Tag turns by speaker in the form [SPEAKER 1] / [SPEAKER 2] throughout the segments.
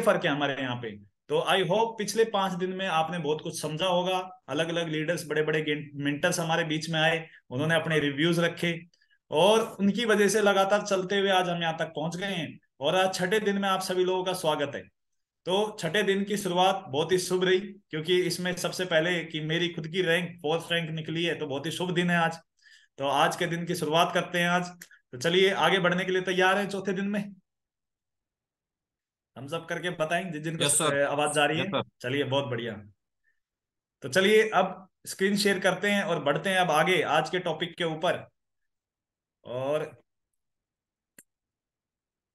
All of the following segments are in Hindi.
[SPEAKER 1] फर्क है हमारे यहाँ पे। तो आई होप पिछले 5 दिन में आपने बहुत कुछ समझा होगा। अलग अलग लीडर्स, बड़े बड़े मेंटर्स हमारे बीच में आए, उन्होंने अपने रिव्यूज रखे, और उनकी वजह से लगातार चलते हुए आज हम यहाँ तक पहुंच गए हैं। और आज छठे दिन में आप सभी लोगों का स्वागत है। तो छठे दिन की शुरुआत बहुत ही शुभ रही, क्योंकि इसमें सबसे पहले कि मेरी खुद की रैंक 4th रैंक निकली है, तो बहुत ही शुभ दिन है आज। तो आज के दिन की शुरुआत करते हैं आज। तो चलिए आगे बढ़ने के लिए तैयार है चौथे दिन में? हम सब करके बताएं जिन जिनको
[SPEAKER 2] यस सर।
[SPEAKER 1] आवाज जा रही
[SPEAKER 2] यस
[SPEAKER 1] है।
[SPEAKER 2] सर।
[SPEAKER 1] चलिए बहुत बढ़िया। तो चलिए अब स्क्रीन शेयर करते हैं और बढ़ते हैं अब आगे आज के टॉपिक के ऊपर। और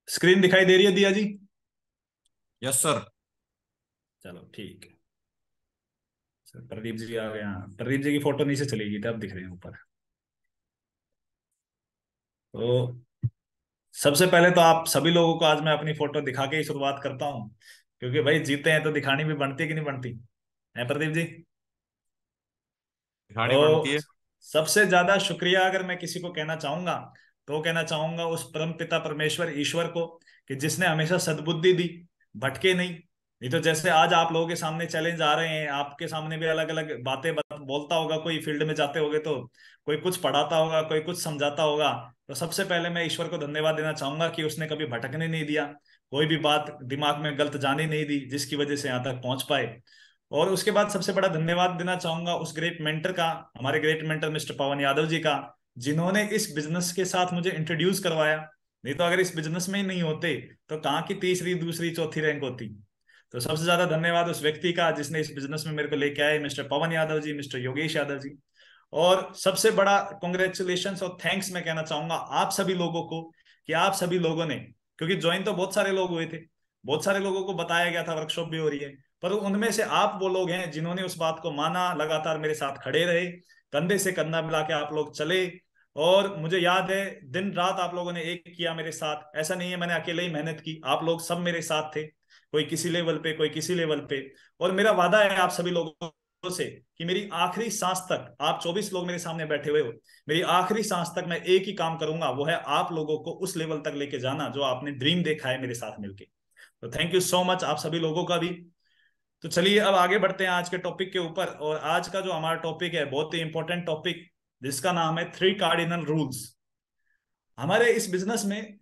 [SPEAKER 1] स्क्रीन दिखाई दे रही है दिया जी?
[SPEAKER 2] Yes sir.
[SPEAKER 1] चलो ठीक है। सर प्रदीप जी आ गए। हाँ, प्रदीप जी की फोटो नीचे चलेगी तब दिख रहे हैं ऊपर। तो सबसे पहले तो आप सभी लोगों को आज मैं अपनी फोटो दिखा के ही शुरुआत करता हूँ, क्योंकि भाई जीते हैं तो दिखानी भी बनती है कि नहीं बनती है प्रदीप जी?
[SPEAKER 2] दिखानी
[SPEAKER 1] तो
[SPEAKER 2] पड़ती है।
[SPEAKER 1] सबसे ज्यादा शुक्रिया अगर मैं किसी को कहना चाहूंगा, तो कहना चाहूंगा उस परम पिता परमेश्वर ईश्वर को, कि जिसने हमेशा सद्बुद्धि दी, भटके नहीं। नहीं तो जैसे आज आप लोगों के सामने चैलेंज आ रहे हैं, आपके सामने भी अलग अलग बातें बोलता होगा, कोई फील्ड में जाते होगे तो कोई कुछ पढ़ाता होगा, कोई कुछ समझाता होगा। तो सबसे पहले मैं ईश्वर को धन्यवाद देना चाहूंगा कि उसने कभी भटकने नहीं दिया, कोई भी बात दिमाग में गलत जाने नहीं दी, जिसकी वजह से यहाँ तक पहुंच पाए। और उसके बाद सबसे बड़ा धन्यवाद देना चाहूंगा उस ग्रेट मेंटर का, हमारे ग्रेट मेंटर मिस्टर पवन यादव जी का, जिन्होंने इस बिजनेस के साथ मुझे इंट्रोड्यूस करवाया। नहीं तो अगर इस बिजनेस में ही नहीं होते तो कहाँ की तीसरी दूसरी चौथी रैंक होती। तो सबसे ज्यादा धन्यवाद उस व्यक्ति का जिसने इस बिजनेस में मेरे को लेके आए, मिस्टर पवन यादव जी, मिस्टर योगेश यादव जी। और सबसे बड़ा कॉन्ग्रेचुलेशन और थैंक्स मैं कहना चाहूंगा आप सभी लोगों को, कि आप सभी लोगों ने, क्योंकि ज्वाइन तो बहुत सारे लोग हुए थे, बहुत सारे लोगों को बताया गया था, वर्कशॉप भी हो रही है, पर उनमें से आप वो लोग हैं जिन्होंने उस बात को माना, लगातार मेरे साथ खड़े रहे, कंधे से कंधा मिला के आप लोग चले। और मुझे याद है दिन रात आप लोगों ने एक किया मेरे साथ, ऐसा नहीं है मैंने अकेले ही मेहनत की, आप लोग सब मेरे साथ थे, कोई किसी लेवल पे कोई किसी लेवल पे। और मेरा वादा है आप सभी लोगों से कि मेरी आखिरी सांस तक, आप 24 लोग मेरे सामने बैठे हुए हो, मेरी आखिरी सांस तक मैं एक ही काम करूंगा, वो है आप लोगों को उस लेवल तक लेके जाना जो आपने ड्रीम देखा है मेरे साथ मिलके। तो थैंक यू सो मच आप सभी लोगों का भी। तो चलिए अब आगे बढ़ते हैं आज के टॉपिक के ऊपर। और आज का जो हमारा टॉपिक है बहुत ही इंपॉर्टेंट टॉपिक, जिसका नाम है 3 कार्डिनल रूल्स। हमारे इस बिजनेस में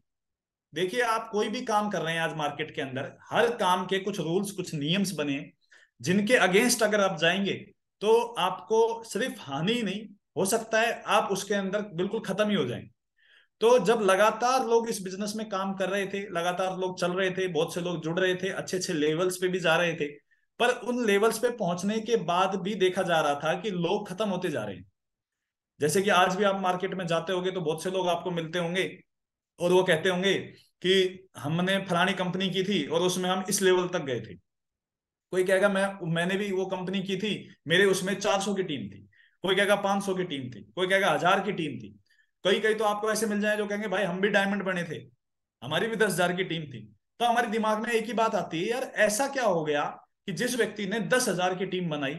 [SPEAKER 1] देखिए, आप कोई भी काम कर रहे हैं आज मार्केट के अंदर, हर काम के कुछ रूल्स कुछ नियम्स बने, जिनके अगेंस्ट अगर आप जाएंगे तो आपको सिर्फ हानि ही नहीं, हो सकता है आप उसके अंदर बिल्कुल खत्म ही हो जाएं। तो जब लगातार लोग इस बिजनेस में काम कर रहे थे, लगातार लोग चल रहे थे, बहुत से लोग जुड़ रहे थे, अच्छे अच्छे लेवल्स पे भी जा रहे थे, पर उन लेवल्स पे पहुंचने के बाद भी देखा जा रहा था कि लोग खत्म होते जा रहे हैं। जैसे कि आज भी आप मार्केट में जाते होंगे तो बहुत से लोग आपको मिलते होंगे और वो कहते होंगे कि हमने फलानी कंपनी की थी और उसमें हम इस लेवल तक गए थे। कोई कहेगा मैंने भी वो कंपनी की थी, मेरे उसमें 400 की टीम थी। कोई कहेगा 500 की टीम थी, कोई कहेगा 1000 की टीम थी। कई कई तो आपको ऐसे मिल जाए जो कहेंगे भाई हम भी डायमंड बने थे, हमारी भी 10,000 की टीम थी। तो हमारे दिमाग में एक ही बात आती है, यार ऐसा क्या हो गया कि जिस व्यक्ति ने 10,000 की टीम बनाई,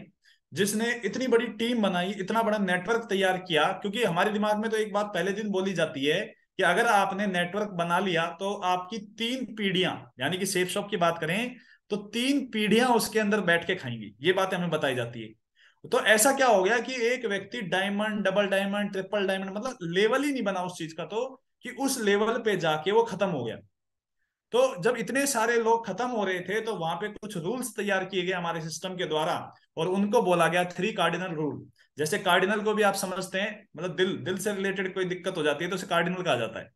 [SPEAKER 1] जिसने इतनी बड़ी टीम बनाई, इतना बड़ा नेटवर्क तैयार किया, क्योंकि हमारे दिमाग में तो एक बात पहले दिन बोली जाती है कि अगर आपने नेटवर्क बना लिया तो आपकी 3 पीढ़ियां, यानी कि सेफ शॉप की बात करें तो 3 पीढ़ियां उसके अंदर बैठ के खाएंगी, ये बातें हमें बताई जाती है। तो ऐसा क्या हो गया कि एक व्यक्ति diamond, double diamond, triple diamond, मतलब लेवल ही नहीं बना उस चीज का, तो कि उस लेवल पे जाके वो खत्म हो गया। तो जब इतने सारे लोग खत्म हो रहे थे तो वहां पे कुछ रूल्स तैयार किए गए हमारे सिस्टम के द्वारा, और उनको बोला गया 3 कार्डिनल रूल। जैसे कार्डिनल को भी आप समझते हैं, मतलब दिल दिल से रिलेटेड कोई दिक्कत हो जाती है तो उसे कार्डिनल कहा जाता है।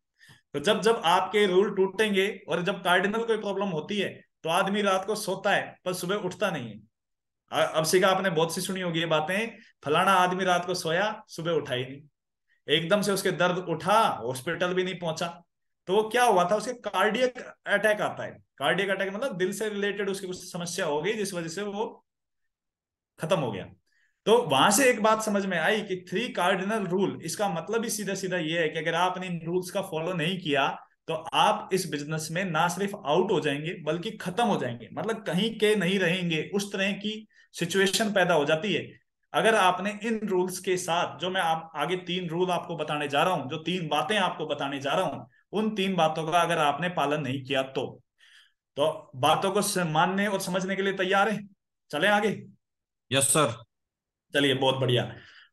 [SPEAKER 1] तो जब जब आपके रूल टूटेंगे और जब कार्डिनल कोई प्रॉब्लम होती है, तो आदमी रात को सोता है पर सुबह उठता नहीं है। अब सीखा आपने, बहुत सी सुनी होगी ये बातें, फलाना आदमी रात को सोया सुबह उठा ही नहीं, एकदम से उसके दर्द उठा, हॉस्पिटल भी नहीं पहुंचा। तो वो क्या हुआ था, उसके कार्डियक अटैक आता है। कार्डियक अटैक मतलब दिल से रिलेटेड उसकी कुछ समस्या हो गई जिस वजह से वो खत्म हो गया। तो वहां से एक बात समझ में आई कि 3 कार्डिनल रूल, इसका मतलब ही सीधा सीधा ये है कि अगर आपने इन रूल्स का फॉलो नहीं किया तो आप इस बिजनेस में ना सिर्फ आउट हो जाएंगे बल्कि खत्म हो जाएंगे, मतलब कहीं के नहीं रहेंगे, उस तरह की सिचुएशन पैदा हो जाती है। अगर आपने इन रूल्स के साथ, जो मैं आप आगे 3 रूल आपको बताने जा रहा हूं, जो 3 बातें आपको बताने जा रहा हूं, उन 3 बातों का अगर आपने पालन नहीं किया तो तो बातों को मानने और समझने के लिए तैयार है? चलें आगे।
[SPEAKER 2] Yes sir.
[SPEAKER 1] चलिए, बहुत बढ़िया।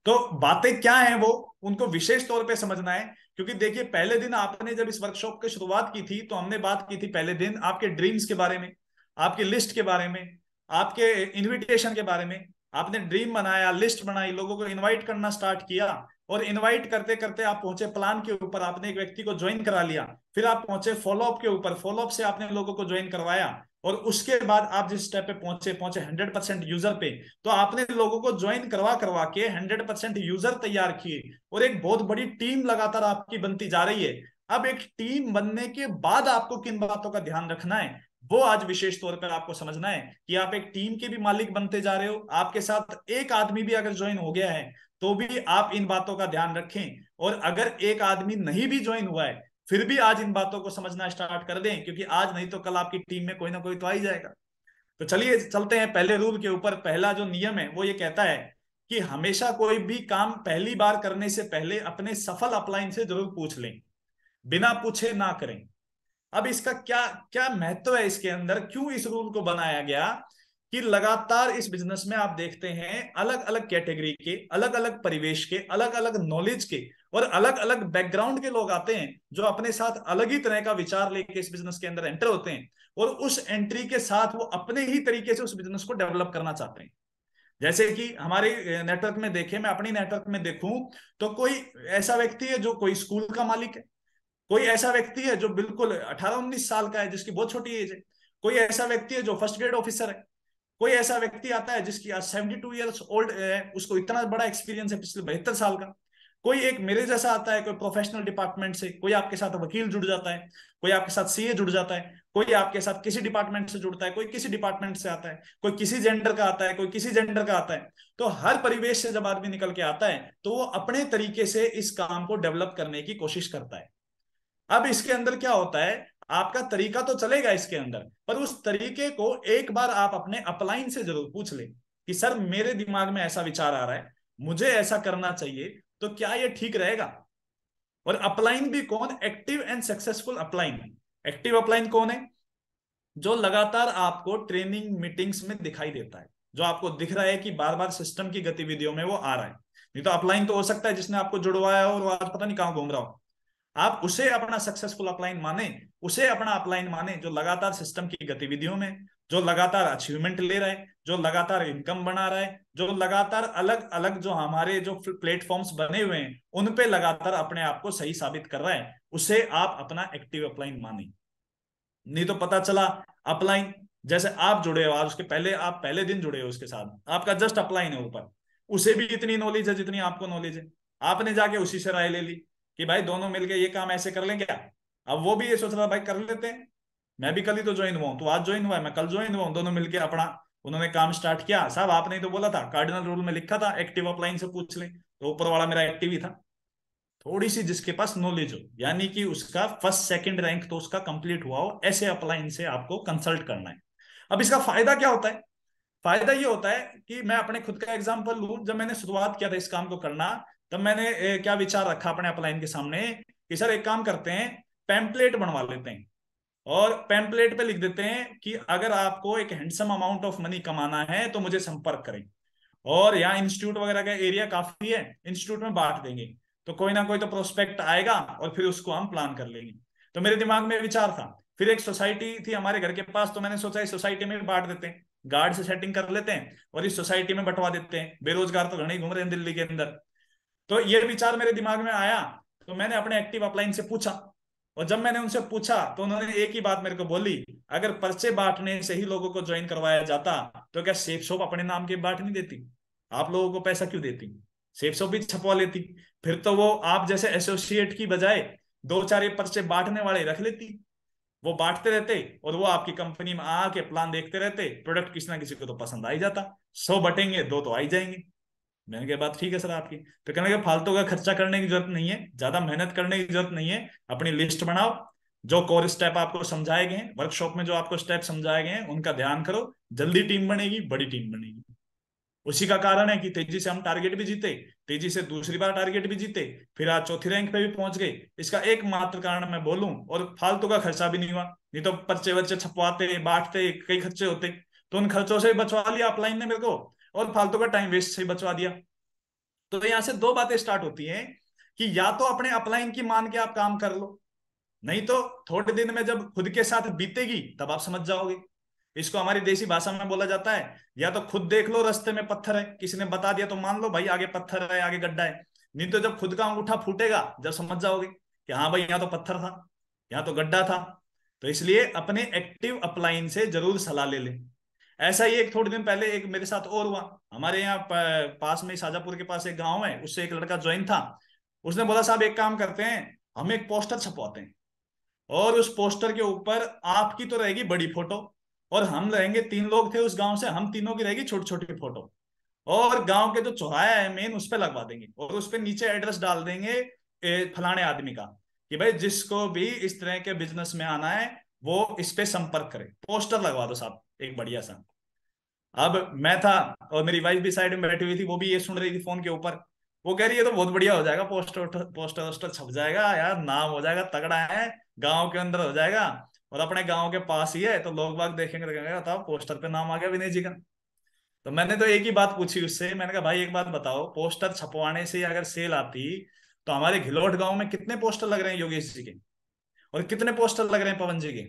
[SPEAKER 1] तो बातें क्या हैं वो उनको विशेष तौर पे समझना है। क्योंकि देखिए, पहले दिन आपने जब इस वर्कशॉप की शुरुआत की थी तो हमने बात की थी पहले दिन आपके ड्रीम्स के बारे में, आपकी लिस्ट के बारे में, आपके इनविटेशन के बारे में। आपने ड्रीम बनाया, लिस्ट बनाई, लोगों को इनवाइट करना स्टार्ट किया। और इनवाइट करते करते आप पहुंचे प्लान के ऊपर, आपने एक व्यक्ति को ज्वाइन करा लिया। फिर आप पहुंचे फॉलोअप के ऊपर, फॉलोअप से आपने लोगों को ज्वाइन करवाया। और उसके बाद आप जिस स्टेप पे पहुंचे पहुंचे 100% यूजर पे। तो आपने लोगों को ज्वाइन करवा करवा के 100% यूजर तैयार किए। और एक बहुत बड़ी टीम लगातार आपकी बनती जा रही है। अब एक टीम बनने के बाद आपको किन बातों का ध्यान रखना है, वो आज विशेष तौर पर आपको समझना है। कि आप एक टीम के भी मालिक बनते जा रहे हो, आपके साथ एक आदमी भी अगर ज्वाइन हो गया है तो भी आप इन बातों का ध्यान रखें। और अगर एक आदमी नहीं भी ज्वाइन हुआ है फिर भी आज इन बातों को समझना स्टार्ट कर दें, क्योंकि आज नहीं तो कल आपकी टीम में कोई ना कोई तो आ ही जाएगा। तो चलिए चलते हैं पहले रूल के ऊपर। पहला जो नियम है वो ये कहता है कि हमेशा कोई भी काम पहली बार करने से पहले अपने सफल अपलाइन से जरूर पूछ लें, बिना पूछे ना करें। अब इसका क्या क्या महत्व है इसके अंदर, क्यों इस रूल को बनाया गया? कि लगातार इस बिजनेस में आप देखते हैं अलग अलग कैटेगरी के, अलग अलग परिवेश के, अलग अलग नॉलेज के और अलग अलग बैकग्राउंड के लोग आते हैं, जो अपने साथ अलग ही तरह का विचार लेके इस बिजनेस के अंदर एंटर होते हैं। और उस एंट्री के साथ वो अपने ही तरीके से उस बिजनेस को डेवलप करना चाहते हैं। जैसे कि हमारे नेटवर्क में देखे, मैं अपनी नेटवर्क में देखूं, तो कोई ऐसा व्यक्ति है जो कोई स्कूल का मालिक है। कोई ऐसा व्यक्ति है जो बिल्कुल 18-19 साल का है, जिसकी बहुत छोटी एज है। कोई ऐसा व्यक्ति है जो फर्स्ट ग्रेड ऑफिसर है। कोई ऐसा व्यक्ति आता है जिसकी आज 72 ईयर्स ओल्ड है, उसको इतना बड़ा एक्सपीरियंस है पिछले 72 साल का। कोई एक मेरे जैसा आता है, कोई प्रोफेशनल डिपार्टमेंट से, कोई आपके साथ वकील जुड़ जाता है, कोई आपके साथ सीए जुड़ जाता है, कोई आपके साथ किसी डिपार्टमेंट से जुड़ता है, कोई किसी डिपार्टमेंट से आता है, कोई किसी जेंडर का आता है, कोई किसी जेंडर का आता है। तो हर परिवेश से जब आदमी निकल के आता है तो वो अपने तरीके से इस काम को डेवलप करने की कोशिश करता है। अब इसके अंदर क्या होता है, आपका तरीका तो चलेगा इसके अंदर, पर उस तरीके को एक बार आप अपने अपलाइन से जरूर पूछ लें कि सर मेरे दिमाग में ऐसा विचार आ रहा है, मुझे ऐसा करना चाहिए, तो क्या ये ठीक रहेगा? और अपलाइन भी कौन? Active and successful upline. Active upline कौन है? जो लगातार आपको ट्रेनिंग मीटिंग्स में दिखाई देता है, जो आपको दिख रहा है कि बार बार सिस्टम की गतिविधियों में वो आ रहा है। नहीं तो अपलाइन तो हो सकता है जिसने आपको जुड़वाया हो और वो आज पता नहीं कहां घूम रहा हो। आप उसे अपना सक्सेसफुल अपलाइन माने, उसे अपना अपलाइन माने जो लगातार सिस्टम की गतिविधियों में, जो लगातार अचीवमेंट ले रहा है, जो लगातार इनकम बना रहा है, जो लगातार अलग अलग जो हमारे जो प्लेटफॉर्म्स बने हुए हैं उन पे लगातार अपने आप को सही साबित कर रहा है, उसे आप अपना एक्टिव अपलाइन माने। नहीं तो पता चला अपलाइन, जैसे आप जुड़े हो आज, उसके पहले आप पहले दिन जुड़े हो उसके साथ, आपका जस्ट अपलाइन है ऊपर, उसे भी इतनी नॉलेज है जितनी आपको नॉलेज है। आपने जाके उसी से राय ले ली कि भाई दोनों मिलके ये काम ऐसे कर लें क्या? अब वो भी ये सोच रहा भाई कर लेते हैं, मैं भी कल ही तो ज्वाइन हुआ हूं, तो आज ज्वाइन हुआ है, मैं कल ज्वाइन हुआ हूं, दोनों मिलके अपना उन्होंने काम स्टार्ट किया। साहब आपने ही तो बोला था, कार्डिनल रूल में लिखा था एक्टिव अपलाइन से पूछ ले, तो ऊपर वाला मेरा एक्टिव ही था। थोड़ी सी जिसके पास नॉलेज हो, यानी कि उसका फर्स्ट सेकंड रैंक तो उसका कंप्लीट हुआ हो, ऐसे अपलाइन से आपको कंसल्ट करना है। अब इसका फायदा क्या होता है? फायदा ये होता है कि मैं अपने खुद का एग्जांपल लूं, जब मैंने शुरुआत किया था इस काम को करना, तब मैंने क्या विचार रखा अपने अपलाइन के सामने कि सर एक काम करते हैं, पैम्पलेट बनवा लेते हैं और पैम्पलेट पे लिख देते हैं कि अगर आपको एक हैंडसम अमाउंट ऑफ मनी कमाना है तो मुझे संपर्क करें। और यहाँ इंस्टीट्यूट वगैरह का एरिया काफी है, इंस्टीट्यूट में बांट देंगे, तो कोई ना कोई तो प्रोस्पेक्ट आएगा और फिर उसको हम प्लान कर लेंगे। तो मेरे दिमाग में विचार था। फिर एक सोसाइटी थी हमारे घर के पास, तो मैंने सोचा इस सोसाइटी में भी बांट देते हैं, गार्ड से सेटिंग कर लेते हैं और इस सोसाइटी में बंटवा देते हैं, बेरोजगार तो घने ही घूम रहे हैं दिल्ली के अंदर। तो ये विचार मेरे दिमाग में आया, तो मैंने अपने एक्टिव अपलाइन से पूछा। और जब मैंने उनसे पूछा तो उन्होंने एक ही बात मेरे को बोली, अगर पर्चे बांटने से ही लोगों को ज्वाइन करवाया जाता तो क्या सेफ शॉप अपने नाम के बांट नहीं देती? आप लोगों को पैसा क्यों देती? सेफ शॉप भी छपवा लेती। फिर तो वो आप जैसे एसोसिएट की बजाय दो चार ये पर्चे बांटने वाले रख लेती, वो बांटते रहते और वो आपकी कंपनी में आके प्लान देखते रहते, प्रोडक्ट किसी ना किसी को तो पसंद आ ही जाता, 100 बटेंगे 2 तो आ ही जाएंगे। मैंने कहा बात ठीक है सर आपकी। फिर कहने लगे फालतू का खर्चा करने की जरूरत नहीं है, ज्यादा मेहनत करने की जरूरत नहीं है, अपनी लिस्ट बनाओ, जो कोर स्टेप आपको समझाए गए हैं वर्कशॉप में, जो आपको स्टेप समझाए गए हैं उनका ध्यान करो, जल्दी टीम बनेगी, बड़ी टीम बनेगी। उसी का कारण है कि तेजी से हम टारगेट भी जीते, तेजी से दूसरी बार टारगेट भी जीते, फिर आज चौथी रैंक पे भी पहुंच गए। इसका एकमात्र कारण मैं बोलूं, और फालतू का खर्चा भी नहीं हुआ, नहीं तो पर्चे वर्चे छपवाते बांटते कई खर्चे होते, तो उन खर्चों से बचवा लिया अपलाइन ने मेरे को, और फालतू का टाइम वेस्ट से बचवा दिया। तो यहाँ से दो बातें स्टार्ट होती हैं कि या तो अपने अपलाइन की मान के आप काम कर लो, नहीं तो थोड़े दिन में जब खुद के साथ बीतेगी तब आप समझ जाओगे। इसको हमारी देसी भाषा में बोला जाता है, या तो खुद देख लो रास्ते में पत्थर है, किसी ने बता दिया तो मान लो भाई आगे पत्थर है आगे गड्ढा है, नहीं तो जब खुद का अंगूठा फूटेगा जब समझ जाओगे कि हाँ भाई यहाँ तो पत्थर था, यहाँ तो गड्ढा था। तो इसलिए अपने एक्टिव अपलाइन से जरूर सलाह ले लें। ऐसा ही एक थोड़े दिन पहले एक मेरे साथ और हुआ। हमारे यहाँ पास में शाजापुर के पास एक गांव है, उससे एक लड़का ज्वाइन था। उसने बोला साहब एक काम करते हैं, हम एक पोस्टर छपवाते हैं, और उस पोस्टर के ऊपर आपकी तो रहेगी बड़ी फोटो, और हम रहेंगे, 3 लोग थे उस गांव से, हम तीनों की रहेगी छोटी छोटी फोटो, और गांव के जो चौराहा है मेन उस पर लगवा देंगे, और उस पर नीचे एड्रेस डाल देंगे फलाने आदमी का, कि भाई जिसको भी इस तरह के बिजनेस में आना है वो इस पे संपर्क करे। पोस्टर लगवा दो साहब एक बढ़िया सा। अब मैं था और मेरी वाइफ भी साइड में बैठी हुई थी, वो भी ये सुन रही थी फोन के ऊपर। वो कह रही है तो बहुत बढ़िया हो जाएगा, पोस्टर पोस्टर वोस्टर छप जाएगा यार, नाम हो जाएगा तगड़ा है, गांव के अंदर हो जाएगा, और अपने गांव के पास ही है, तो लोग बाग देखेंगे तो कहेंगे बताओ पोस्टर पे नाम आ गया विनय जी का। तो मैंने तो एक ही बात पूछी उससे, मैंने कहा भाई एक बात बताओ, पोस्टर छपवाने से अगर सेल आती तो हमारे घिलौट गांव में कितने पोस्टर लग रहे हैं योगेश जी के, और कितने पोस्टर लग रहे हैं पवन जी के?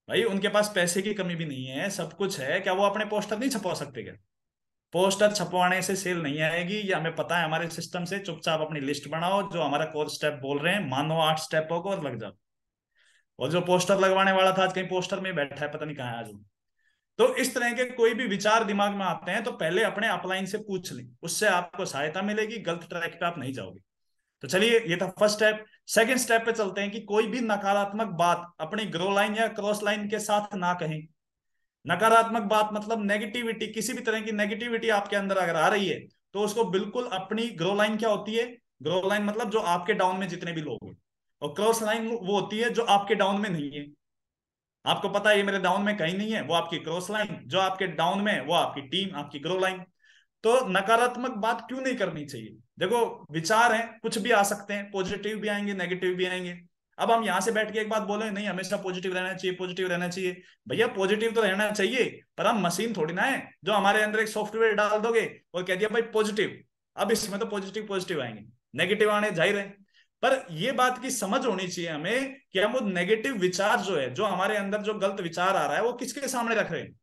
[SPEAKER 1] भाई उनके पास पैसे की कमी भी नहीं है, सब कुछ है, क्या वो अपने पोस्टर नहीं छपवा सकते क्या? पोस्टर छपवाने से सेल नहीं आएगी, ये हमें पता है हमारे सिस्टम से। चुपचाप अपनी लिस्ट बनाओ, जो हमारा कोर स्टेप बोल रहे हैं मानो 8 स्टेपों को, और लग जाओ। और जो पोस्टर लगवाने वाला था आज कहीं पोस्टर में बैठा है, पता नहीं कहाँ है आज वो। तो इस तरह के कोई भी विचार दिमाग में आते हैं तो पहले अपने अपलाइन से पूछ लें, उससे आपको सहायता मिलेगी, गलत ट्रैक पे आप नहीं जाओगे। तो चलिए ये था फर्स्ट स्टेप। सेकंड स्टेप पे चलते हैं कि कोई भी नकारात्मक बात अपनी ग्रो लाइन या क्रॉस लाइन के साथ ना कहें। नकारात्मक बात मतलब नेगेटिविटी, किसी भी तरह की नेगेटिविटी आपके अंदर अगर आ रही है तो उसको बिल्कुल, अपनी ग्रो लाइन क्या होती है? ग्रो लाइन मतलब जो आपके डाउन में जितने भी लोग हैं, और क्रॉस लाइन वो होती है जो आपके डाउन में नहीं है। आपको पता है ये मेरे डाउन में कहीं नहीं है, वो आपकी क्रॉस लाइन, जो आपके डाउन में है वो आपकी टीम, आपकी ग्रो लाइन। तो नकारात्मक बात क्यों नहीं करनी चाहिए? देखो विचार हैं, कुछ भी आ सकते हैं, पॉजिटिव भी आएंगे नेगेटिव भी आएंगे। अब हम यहां से बैठ के एक बात बोले नहीं हमेशा पॉजिटिव रहना चाहिए, पॉजिटिव रहना चाहिए। भैया पॉजिटिव तो रहना चाहिए, पर हम मशीन थोड़ी ना है जो हमारे अंदर एक सॉफ्टवेयर डाल दोगे और कह दिया भाई पॉजिटिव, अब इसमें तो पॉजिटिव पॉजिटिव आएंगे, नेगेटिव आने जाहिर है। पर ये बात की समझ होनी चाहिए हमें कि हम वो नेगेटिव विचार जो है, जो हमारे अंदर जो गलत विचार आ रहा है, वो किसके सामने रख रहे हैं।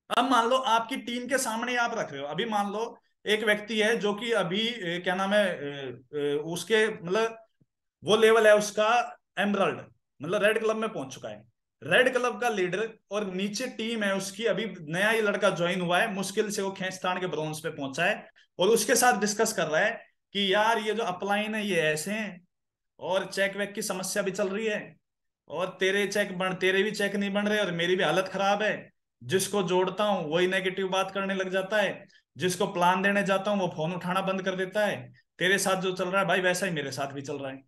[SPEAKER 1] अब मान लो आपकी टीम के सामने आप रख रहे हो, अभी मान लो एक व्यक्ति है जो कि अभी क्या नाम है, उसके मतलब वो लेवल है उसका एमरल्ड, मतलब रेड क्लब में पहुंच चुका है, रेड क्लब का लीडर, और नीचे टीम है उसकी, अभी नया ये लड़का ज्वाइन हुआ है, मुश्किल से वो खींचतान के ब्रॉन्ज पे पहुंचा है, और उसके साथ डिस्कस कर रहा है कि यार ये जो अपलाइन है ये ऐसे हैं, और चेक वेक की समस्या भी चल रही है, और तेरे भी चेक नहीं बन रहे, और मेरी भी हालत खराब है। जिसको जोड़ता हूँ वही नेगेटिव बात करने लग जाता है, जिसको प्लान देने जाता हूँ वो फोन उठाना बंद कर देता है। तेरे साथ जो चल रहा है भाई वैसा ही मेरे साथ भी चल रहा है।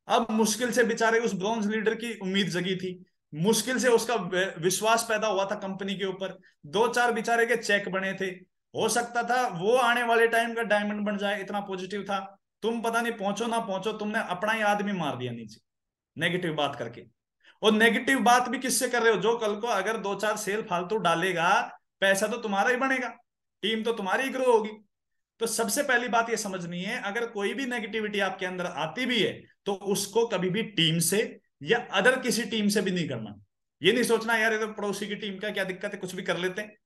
[SPEAKER 1] अब मुश्किल से बेचारे उस ब्रॉन्ज लीडर की उम्मीद जगी थी, मुश्किल से उसका विश्वास पैदा हुआ था कंपनी के ऊपर, 2-4 बेचारे के चेक बने थे, हो सकता था वो आने वाले टाइम का डायमंड बन जाए, इतना पॉजिटिव था। तुम पता नहीं पहुंचो ना पहुंचो, तुमने अपना ही आदमी मार दिया नीचे नेगेटिव बात करके। और नेगेटिव बात भी किससे कर रहे हो? जो कल को अगर 2-4 सेल फालतू डालेगा, पैसा तो तुम्हारा ही बनेगा, टीम तो तुम्हारी ही ग्रो होगी। तो सबसे पहली बात ये समझनी है, अगर कोई भी नेगेटिविटी आपके अंदर आती भी है तो उसको कभी भी टीम से या अदर किसी टीम से भी नहीं करना। ये नहीं सोचना यार ये तो पड़ोसी की टीम का, क्या दिक्कत है कुछ भी कर लेते हैं,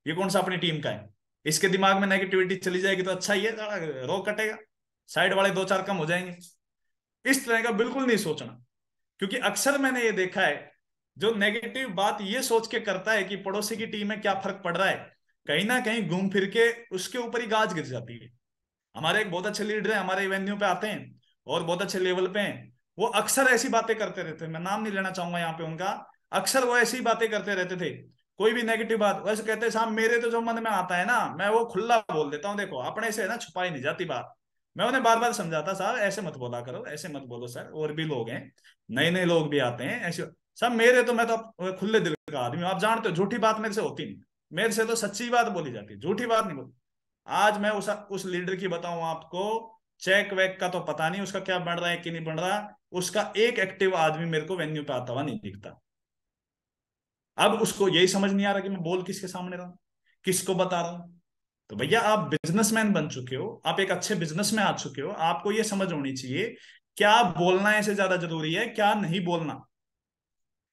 [SPEAKER 1] ये कौन सा अपनी टीम का है। इसके दिमाग में नेगेटिविटी चली जाएगी तो अच्छा ही है, रो कटेगा, साइड वाले 2-4 कम हो जाएंगे। इस तरह का बिल्कुल नहीं सोचना, क्योंकि अक्सर मैंने ये देखा है जो नेगेटिव बात ये सोच के करता है कि पड़ोसी की टीम में क्या फर्क पड़ रहा है, कहीं ना कहीं घूम फिर के उसके ऊपर ही गाज गिर जाती है। हमारे एक बहुत अच्छे लीडर हैं, हमारे इवेन्यू पे आते हैं और बहुत अच्छे लेवल पे हैं, वो अक्सर ऐसी बातें करते रहते हैं, मैं नाम नहीं लेना चाहूंगा यहाँ पे उनका। अक्सर वो ऐसी बातें करते रहते थे, कोई भी नेगेटिव बात वैसे कहते हैं साहब मेरे तो जो मन में आता है ना मैं वो खुला बोल देता हूँ, देखो अपने से है ना छुपाई नहीं जाती बात। मैं उन्हें बार बार समझाता साहब ऐसे मत बोला करो, ऐसे मत बोलो सर, और भी लोग हैं, नए नए लोग भी आते हैं ऐसे। सब मेरे तो, मैं तो खुले दिल का आदमी हूं, आप जानते हो झूठी बात मेरे से होती नहीं, मेरे से तो सच्ची बात बोली जाती है, झूठी बात नहीं बोली। आज मैं उस लीडर की बताऊं आपको, चेक वेक का तो पता नहीं उसका क्या बन रहा है कि नहीं बन रहा, उसका एक एक्टिव आदमी मेरे को वेन्यू पे आता हुआ नहीं दिखता। अब उसको यही समझ नहीं आ रहा कि मैं बोल किसके सामने रहा हूं, किसको बता रहा हूं। तो भैया आप बिजनेसमैन बन चुके हो, आप एक अच्छे बिजनेस में आ चुके हो, आपको ये समझ होनी चाहिए क्या बोलना ऐसे ज्यादा जरूरी है, क्या नहीं बोलना,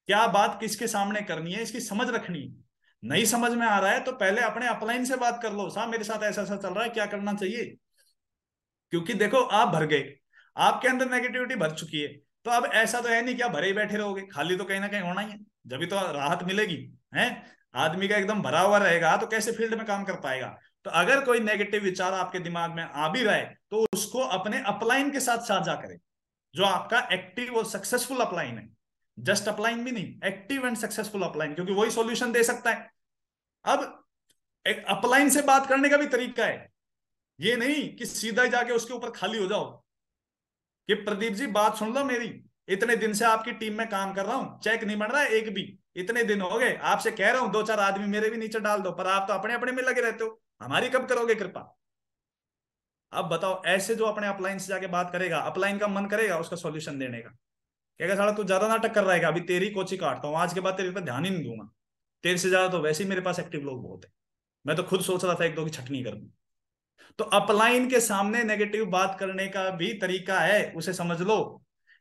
[SPEAKER 1] क्या बात किसके सामने करनी है, इसकी समझ रखनी है। नहीं समझ में आ रहा है तो पहले अपने अपलाइन से बात कर लो, साहब मेरे साथ ऐसा ऐसा चल रहा है, क्या करना चाहिए। क्योंकि देखो आप भर गए, आपके अंदर नेगेटिविटी भर चुकी है, तो अब ऐसा तो है नहीं कि आप भरे ही बैठे रहोगे, खाली तो कहीं ना कहीं होना ही है, जब तो राहत मिलेगी। है, आदमी का एकदम भरा हुआ रहेगा तो कैसे फील्ड में काम कर पाएगा। तो अगर कोई नेगेटिव विचार आपके दिमाग में आ भी रहा है तो उसको अपने अपलाइन के साथ साझा करें, जो आपका एक्टिव और सक्सेसफुल अपलाइन है। जस्ट अपलाइन भी नहीं, एक्टिव एंड सक्सेसफुल अपलाइन, क्योंकि वही सॉल्यूशन दे सकता है। अब एक अपलाइन से बात करने का भी तरीका है, ये नहीं कि सीधा जाके उसके ऊपर खाली हो जाओ कि प्रदीप जी बात सुन लो मेरी, इतने दिन से आपकी टीम में काम कर रहा हूं, चेक नहीं बन रहा है एक भी, इतने दिन हो गए, आपसे कह रहा हूं दो चार आदमी मेरे भी नीचे डाल दो, पर आप तो अपने अपने में लगे रहते हो, हमारी कब करोगे कृपा। अब बताओ, ऐसे जो अपने अपलाइन से जाके बात करेगा, अपलाइन का मन करेगा उसका सॉल्यूशन देने का, कहेगा साला तू ज्यादा नाटक कर रहा है, अभी तेरी कोची काटता हूँ, आज के बाद तेरे पर ध्यान ही नहीं दूंगा, तेरे से ज्यादा तो वैसे ही मेरे पास एक्टिव लोग बहुत है, मैं तो खुद सोच रहा था एक दो की छटनी कर दूं। तो अपलाइन के सामने नेगेटिव बात करने का भी तरीका है, उसे समझ लो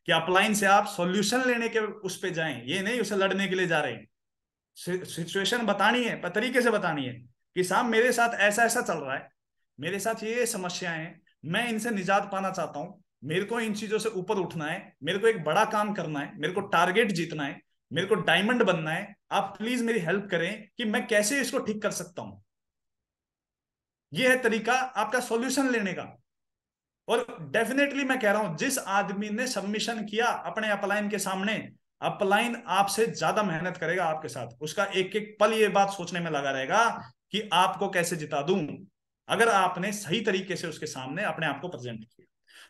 [SPEAKER 1] कि अपलाइन से आप सॉल्यूशन लेने के उस पे जाएं, ये नहीं उसे लड़ने के लिए जा रहे हैं। सिचुएशन बतानी है, पर तरीके से बतानी है कि साहब मेरे साथ ऐसा ऐसा चल रहा है, मेरे साथ ये समस्याएं हैं, मैं इनसे निजात पाना चाहता हूं, मेरे को इन चीजों से ऊपर उठना है, मेरे को एक बड़ा काम करना है, मेरे को टारगेट जीतना है, मेरे को डायमंड बनना है, आप प्लीज मेरी हेल्प करें कि मैं कैसे इसको ठीक कर सकता हूं। यह है तरीका आपका सॉल्यूशन लेने का। और डेफिनेटली मैं कह रहा हूं, जिस आदमी ने सबमिशन किया अपने अपलाइन के सामने, अपलाइन आपसे ज्यादा मेहनत करेगा आपके साथ, उसका एक एक पल ये बात सोचने में लगा रहेगा कि आपको कैसे जिता दूं, अगर आपने सही तरीके से उसके सामने अपने आप को प्रेजेंट किया।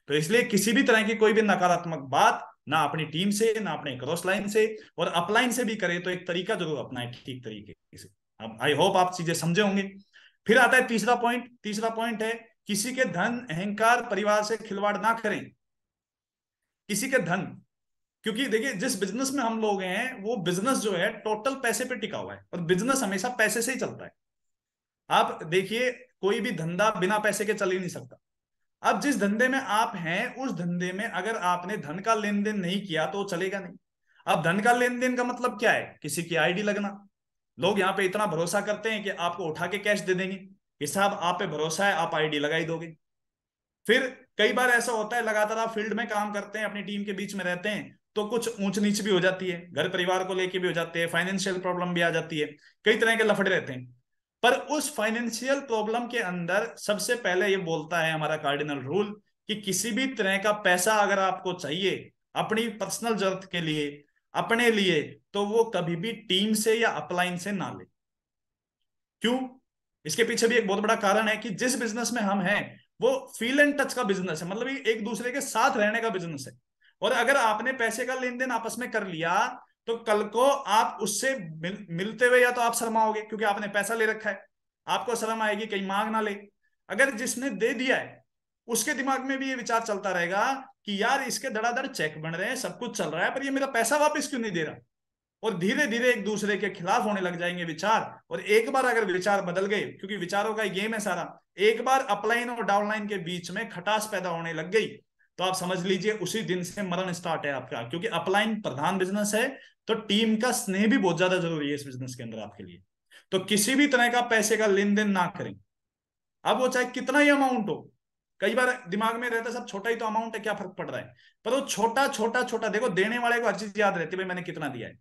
[SPEAKER 1] तो इसलिए किसी भी तरह की कोई भी नकारात्मक बात ना अपनी टीम से ना अपने क्रॉस लाइन से और अपलाइन से भी करे तो एक तरीका जरूर अपनाए ठीक तरीके से। अब आई होप आप चीजें समझे होंगे। फिर आता है तीसरा पॉइंट, तीसरा पॉइंट है किसी के धन अहंकार परिवार से खिलवाड़ ना करें। किसी के धन, क्योंकि देखिए जिस बिजनेस में हम लोग हैं वो बिजनेस जो है टोटल पैसे पे टिका हुआ है, और बिजनेस हमेशा पैसे से ही चलता है। आप देखिए कोई भी धंधा बिना पैसे के चल ही नहीं सकता। अब जिस धंधे में आप हैं उस धंधे में अगर आपने धन का लेन देन नहीं किया तो चलेगा नहीं। अब धन का लेन देन का मतलब क्या है, किसी की आईडी लगना। लोग यहाँ पे इतना भरोसा करते हैं कि आपको उठा के कैश दे देंगे कि साहब आप पे भरोसा है, आप आईडी लगा ही दोगे। फिर कई बार ऐसा होता है, लगातार आप फील्ड में काम करते हैं, अपनी टीम के बीच में रहते हैं, तो कुछ ऊंच नीच भी हो जाती है, घर परिवार को लेके भी हो जाते हैं, फाइनेंशियल प्रॉब्लम भी आ जाती है, कई तरह के लफड़े रहते हैं। पर उस फाइनेंशियल प्रॉब्लम के अंदर सबसे पहले ये बोलता है हमारा कार्डिनल रूल कि किसी भी तरह का पैसा अगर आपको चाहिए अपनी पर्सनल जरूरत के लिए, अपने लिए, तो वो कभी भी टीम से या अपलाइन से ना ले। क्यों? इसके पीछे भी एक बहुत बड़ा कारण है कि जिस बिजनेस में हम हैं वो फील एंड टच का बिजनेस है, मतलब ये एक दूसरे के साथ रहने का बिजनेस है। और अगर आपने पैसे का लेन देन आपस में कर लिया तो कल को आप उससे मिलते हुए या तो आप शर्माओगे क्योंकि आपने पैसा ले रखा है, आपको शर्म आएगी कहीं मांग ना ले। अगर जिसने दे दिया है उसके दिमाग में भी ये विचार चलता रहेगा कि यार इसके धड़ाधड़ चेक बन रहे हैं, सब कुछ चल रहा है, पर ये मेरा पैसा वापस क्यों नहीं दे रहा। और धीरे धीरे एक दूसरे के खिलाफ होने लग जाएंगे विचार। और एक बार अगर विचार बदल गए, क्योंकि विचारों का गेम है सारा, एक बार अपलाइन और डाउनलाइन के बीच में खटास पैदा होने लग गई तो आप समझ लीजिए उसी दिन से मरण स्टार्ट है आपका, क्योंकि अपलाइन प्रधान बिजनेस है। तो टीम का स्नेह भी बहुत ज्यादा जरूरी है इस बिजनेस के अंदर आपके लिए। तो किसी भी तरह का पैसे का लेन देन ना करें, अब वो चाहे कितना ही अमाउंट हो। कई बार दिमाग में रहता है सब छोटा ही तो अमाउंट है, क्या फर्क पड़ रहा है। पर वो छोटा छोटा छोटा देखो, देने वाले को हर चीज याद रहती है, भाई मैंने कितना दिया है,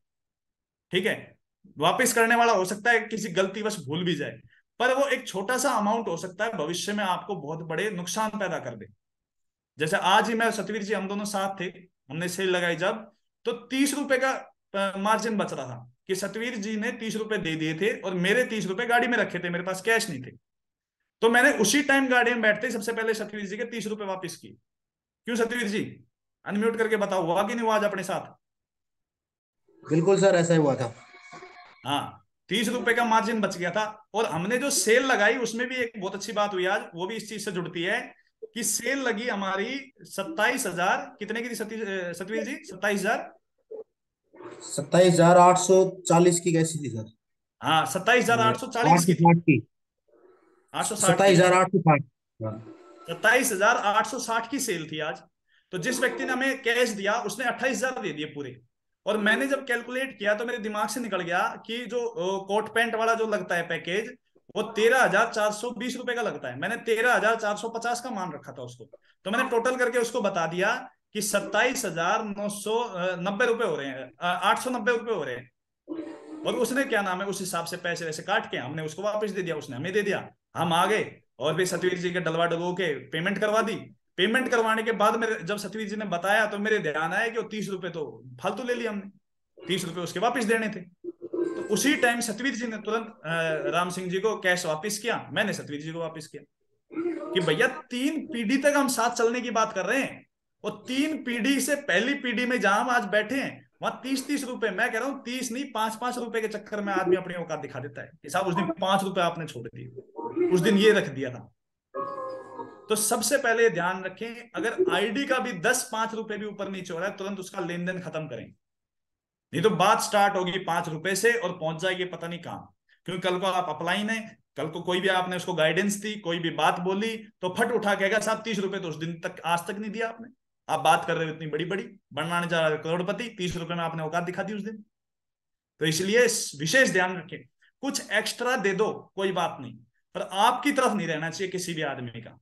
[SPEAKER 1] ठीक है। वापस करने वाला हो सकता है किसी गलतीवश भूल भी जाए, पर वो एक छोटा सा अमाउंट हो सकता है भविष्य में आपको बहुत बड़े नुकसान पैदा कर दे। जैसे आज ही मैं और सतवीर जी हम दोनों साथ थे, हमने सेल लगाई जब, तो 30 रुपए का मार्जिन बच रहा था कि सतवीर जी ने 30 रुपए दे दिए थे और मेरे 30 रुपए गाड़ी में रखे थे, मेरे पास कैश नहीं थे। तो मैंने उसी टाइम गाड़ी में बैठते ही सबसे पहले सतवीर जी के 30 रुपए वापस किए। क्यों सतवीर जी? अनम्यूट करके बताओ, हुआ कि नहीं हुआ आज अपने साथ?
[SPEAKER 3] बिल्कुल सर, ऐसा ही हुआ था।
[SPEAKER 1] हाँ, 30 रुपए का मार्जिन बच गया था। और हमने जो सेल लगाई उसमें भी एक बहुत अच्छी बात हुई आज, वो भी इस चीज से जुड़ती है कि सेल लगी हमारी 27,000 कितने की थी सतवीर जी, 27,000।
[SPEAKER 3] 27,840 की कैसी थी सर?
[SPEAKER 1] हाँ, 27,840
[SPEAKER 3] आठ सौ
[SPEAKER 1] की थी।
[SPEAKER 3] साठ की।
[SPEAKER 1] 860 की।
[SPEAKER 3] 27,860।
[SPEAKER 1] 27,860 की सेल थी आज। तो जिस व्यक्ति ने हमें कैश दिया उसने 28,000 दे दिए पूरे। और मैंने जब कैलकुलेट किया तो मेरे दिमाग से निकल गया कि जो कोट पैंट वाला जो लगता है पैकेज, वो 13,420 रुपए का लगता है। मैंने 13,450 का मान रखा था उसको। तो मैंने टोटल करके उसको बता दिया कि 27,990 रुपए हो रहे हैं, 890 रुपए हो रहे हैं। और उसने क्या नाम है उस हिसाब से पैसे वैसे काट के हमने उसको वापस दे दिया, उसने हमें दे दिया। हम आ गए और फिर सतवीर जी के डलवा डलो के पेमेंट करवा दी। पेमेंट करवाने के बाद मेरे जब सतवीर जी ने बताया तो मेरे ध्यान आया कि वो 30 रुपए तो फालतू ले लिया हमने, 30 रुपए उसके वापस देने थे। तो उसी टाइम सतवीर जी ने तुरंत राम सिंह जी को कैश वापस किया, मैंने सतवीर जी को वापस किया कि भैया 3 पीढ़ी तक हम साथ चलने की बात कर रहे हैं। और 3 पीढ़ी से पहली पीढ़ी में जहां हम आज बैठे हैं वहां 30-30 रुपए, मैं कह रहा हूँ 30 नहीं 5-5 रुपए के चक्कर में आदमी अपनी औकात दिखा देता है कि साहब उस दिन 5 रुपए आपने छोड़ दिए, उस दिन ये रख दिया था। तो सबसे पहले ध्यान रखें, अगर आईडी का भी 10-5 रुपए भी ऊपर नीचे हो रहा है तुरंत उसका लेन देन खत्म करें, नहीं तो बात स्टार्ट होगी 5 रुपए से और पहुंच जाएगी पता नहीं कहां। क्योंकि कल को आप अपलाइन है, कल को कोई भी आपने उसको गाइडेंस दी, कोई भी बात बोली तो फट उठा कहेगा साहब 30 रुपए तो उस दिन तक आज तक नहीं दिया आपने, आप बात कर रहे हो इतनी बड़ी बड़ी, बनना जा रहा है करोड़पति, 30 रुपए में आपने औकात दिखा दी उस दिन। तो इसलिए विशेष ध्यान रखें, कुछ एक्स्ट्रा दे दो कोई बात नहीं, पर आपकी तरफ नहीं रहना चाहिए किसी भी आदमी का।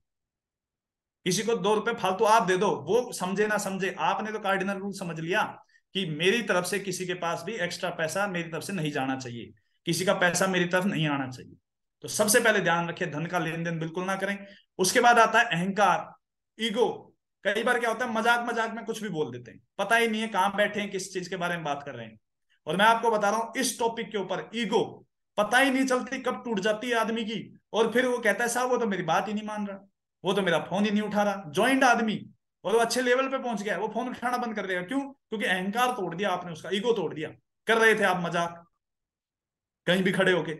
[SPEAKER 1] किसी को 2 रुपए फालतू आप दे दो, वो समझे ना समझे, आपने तो कार्डिनल रूल समझ लिया कि मेरी तरफ से किसी के पास भी एक्स्ट्रा पैसा मेरी तरफ से नहीं जाना चाहिए, किसी का पैसा मेरी तरफ नहीं आना चाहिए। तो सबसे पहले ध्यान रखें धन का लेन देन बिल्कुल ना करें। उसके बाद आता है अहंकार, ईगो। कई बार क्या होता है मजाक मजाक में कुछ भी बोल देते हैं, पता ही नहीं है कहां बैठे हैं, किस चीज के बारे में बात कर रहे हैं। और मैं आपको बता रहा हूं इस टॉपिक के ऊपर ईगो पता ही नहीं चलती कब टूट जाती है आदमी की। और फिर वो कहता है साहब वो तो मेरी बात ही नहीं मान रहा, वो तो मेरा फोन ही नहीं उठा रहा, ज्वाइंट आदमी और वो अच्छे लेवल पे पहुंच गया है, वो फोन उठाना बंद कर देगा। क्यों? क्योंकि अहंकार तोड़ दिया आपने, उसका ईगो तोड़ दिया। कर रहे थे आप मजाक कहीं भी खड़े होके।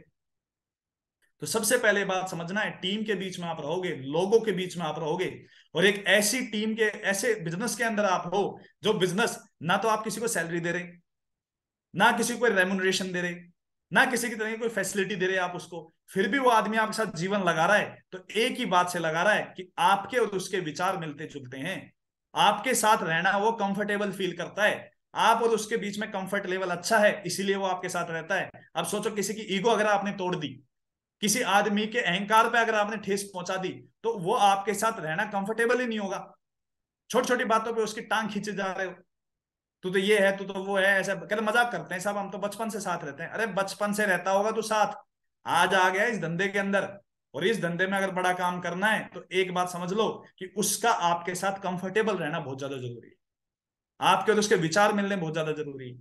[SPEAKER 1] तो सबसे पहले बात समझना है, टीम के बीच में आप रहोगे, लोगों के बीच में आप रहोगे, और एक ऐसी टीम के ऐसे बिजनेस के अंदर आप हो जो बिजनेस ना तो आप किसी को सैलरी दे रहे, ना किसी को रेमुनरेशन दे रहे, ना किसी की तरह की कोई फैसिलिटी दे रहे आप उसको, फिर भी वो आदमी आपके साथ जीवन लगा रहा है तो एक ही बात से लगा रहा है कि आपके और उसके विचार मिलते जुलते हैं, आपके साथ रहना वो कंफर्टेबल फील करता है, आप और उसके बीच में कंफर्ट लेवल अच्छा है इसीलिए वो आपके साथ रहता है। अब सोचो किसी की ईगो अगर आपने तोड़ दी, किसी आदमी के अहंकार पे अगर आपने ठेस पहुंचा दी, तो वो आपके साथ रहना कंफर्टेबल ही नहीं होगा। छोटी छोटी बातों पे उसकी टांग खींचे जा रहे हो, तू तो ये है तू तो वो है, ऐसा कहते मजाक करते हैं साहब हम तो बचपन से साथ रहते हैं। अरे बचपन से रहता होगा तो साथ, आज आ गया इस धंधे के अंदर, और इस धंधे में अगर बड़ा काम करना है तो एक बात समझ लो कि उसका आपके साथ कंफर्टेबल रहना बहुत ज्यादा जरूरी है, आपके और उसके विचार मिलने बहुत ज्यादा जरूरी है।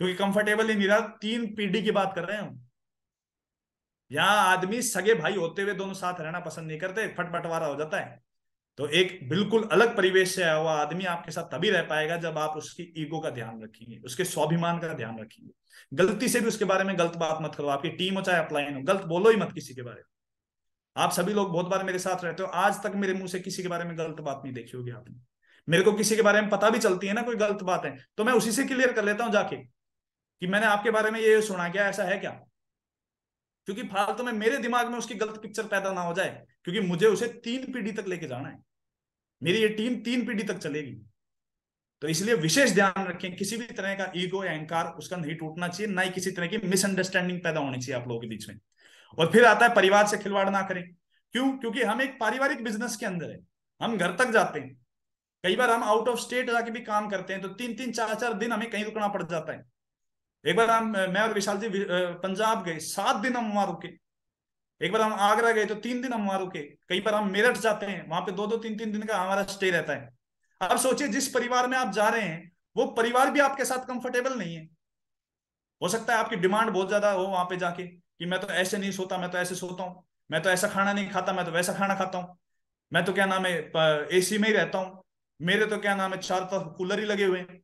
[SPEAKER 1] क्योंकि कंफर्टेबल ही नहीं रहा, 3 पीढ़ी की बात कर रहे हैं हम। यहाँ आदमी सगे भाई होते हुए दोनों साथ रहना पसंद नहीं करते, फट बंटवारा हो जाता है। तो एक बिल्कुल अलग परिवेश से आया हुआ आदमी आपके साथ तभी रह पाएगा जब आप उसकी ईगो का ध्यान रखेंगे, उसके स्वाभिमान का ध्यान रखेंगे। गलती से भी उसके बारे में गलत बात मत करो, आपकी टीम हो चाहे अपलाइन हो, गलत बोलो ही मत किसी के बारे में। आप सभी लोग बहुत बार मेरे साथ रहते हो, आज तक मेरे मुंह से किसी के बारे में गलत बात नहीं देखी होगी आपने। मेरे को किसी के बारे में पता भी चलती है ना कोई गलत बात है तो मैं उसी से क्लियर कर लेता हूं जाके कि मैंने आपके बारे में ये सुना, क्या ऐसा है क्या, क्योंकि फालतू में मेरे दिमाग में उसकी गलत पिक्चर पैदा ना हो जाए। क्योंकि मुझे उसे 3 पीढ़ी तक लेके जाना है, मेरी ये टीम 3 पीढ़ी तक चलेगी। तो इसलिए विशेष ध्यान रखें किसी भी तरह का ईगो या अहंकार उसका नहीं टूटना चाहिए, ना ही किसी तरह की मिसअंडरस्टैंडिंग पैदा होनी चाहिए आप लोगों के बीच में। और फिर आता है परिवार से खिलवाड़ ना करें। क्यों? क्योंकि हम एक पारिवारिक बिजनेस के अंदर है, हम घर तक जाते हैं, कई बार हम आउट ऑफ स्टेट जाके भी काम करते हैं तो 3-3 4-4 दिन हमें कहीं रुकना पड़ जाता है। एक बार हम मैं और विशाल जी पंजाब गए, 7 दिन हम वहां रुके। एक बार हम आगरा गए तो 3 दिन हम वहां रुके। कई बार हम मेरठ जाते हैं, वहां पे 2-2 3-3 दिन का हमारा स्टे रहता है। अब सोचिए जिस परिवार में आप जा रहे हैं वो परिवार भी आपके साथ कंफर्टेबल नहीं है। हो सकता है आपकी डिमांड बहुत ज्यादा हो वहां पे जाके कि मैं तो ऐसे नहीं सोता, मैं तो ऐसे सोता हूँ, मैं तो ऐसा खाना नहीं खाता, मैं तो वैसा खाना खाता हूँ, मैं तो क्या नाम है एसी में ही रहता हूँ, मेरे तो क्या नाम है चार तरफ कूलर ही लगे हुए हैं,